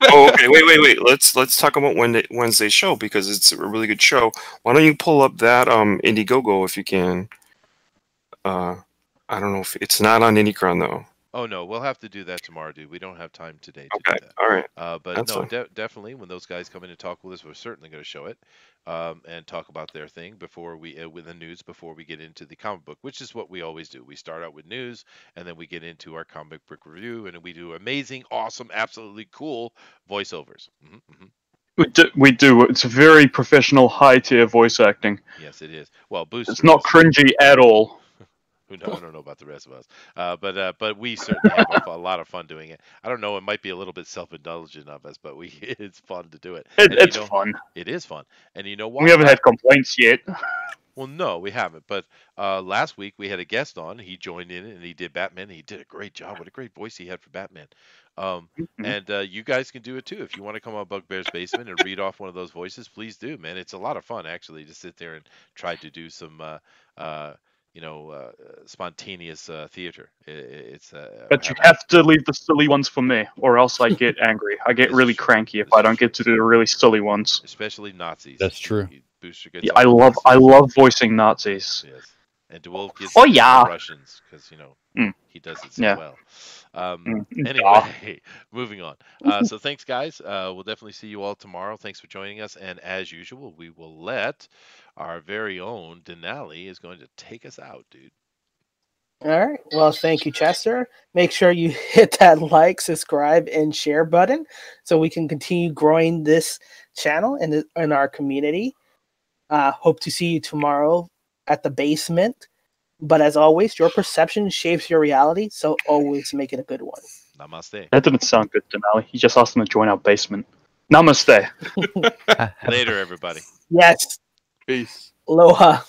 Speaker 4: Oh, okay. Wait. Let's talk about Wednesday's show because it's a really good show. Why don't you pull up that Indiegogo if you can? I don't know if it's not on Indicron though.
Speaker 1: Oh no, we'll have to do that tomorrow, dude. We don't have time today to
Speaker 4: Okay,
Speaker 1: do that.
Speaker 4: all right.
Speaker 1: But
Speaker 4: That's
Speaker 1: no,
Speaker 4: fine.
Speaker 1: definitely when those guys come in and talk with us, we're certainly going to show it and talk about their thing before we with the news before we get into the comic book, which is what we always do. We start out with news and then we get into our comic book review, and we do amazing, awesome, absolutely cool voiceovers.
Speaker 7: We do. It's very professional, high tier voice acting.
Speaker 1: Yes, it is. Well, Booster.
Speaker 7: It's not cringy at all.
Speaker 1: I don't know about the rest of us, but we certainly have a lot of fun doing it. I don't know, it might be a little bit self-indulgent of us, but it's fun to do it.
Speaker 7: It's fun.
Speaker 1: It is fun, and you know what?
Speaker 7: We haven't had complaints yet.
Speaker 1: Well, no, we haven't. But last week we had a guest on. He joined in and he did Batman. He did a great job. What a great voice he had for Batman.
Speaker 7: Mhm.
Speaker 1: And you guys can do it too. If you want to come on Bugbear's Basement and read off one of those voices, please do, man. It's a lot of fun actually to sit there and try to do some, uh, spontaneous theater. It's
Speaker 7: But you have to leave the silly ones for me, or else I get angry. I get
Speaker 1: This is
Speaker 7: really
Speaker 1: true.
Speaker 7: cranky if
Speaker 1: This
Speaker 7: I
Speaker 1: is
Speaker 7: don't
Speaker 1: true.
Speaker 7: get to do the really silly ones.
Speaker 1: especially Nazis.
Speaker 6: That's true.
Speaker 1: Booster gets
Speaker 7: Yeah,
Speaker 1: all the Nazis.
Speaker 7: I love voicing Nazis.
Speaker 1: Yes. And DeWolf gets
Speaker 7: Oh,
Speaker 1: the
Speaker 7: yeah.
Speaker 1: Russians because
Speaker 7: Mm.
Speaker 1: he does it so
Speaker 7: Yeah.
Speaker 1: well.
Speaker 7: Yeah.
Speaker 1: Anyway, moving on. So thanks, guys. We'll definitely see you all tomorrow. Thanks for joining us. And as usual, we will let our very own Denali is going to take us out, dude.
Speaker 3: All right. Well, thank you, Chester. Make sure you hit that like, subscribe, and share button so we can continue growing this channel and in our community. Hope to see you tomorrow at the basement. But as always, your perception shapes your reality, so always make it a good one.
Speaker 1: Namaste.
Speaker 7: That didn't sound good, Denali. You just asked them to join our basement. Namaste.
Speaker 1: Later, everybody.
Speaker 3: Yes.
Speaker 5: Peace.
Speaker 3: Aloha.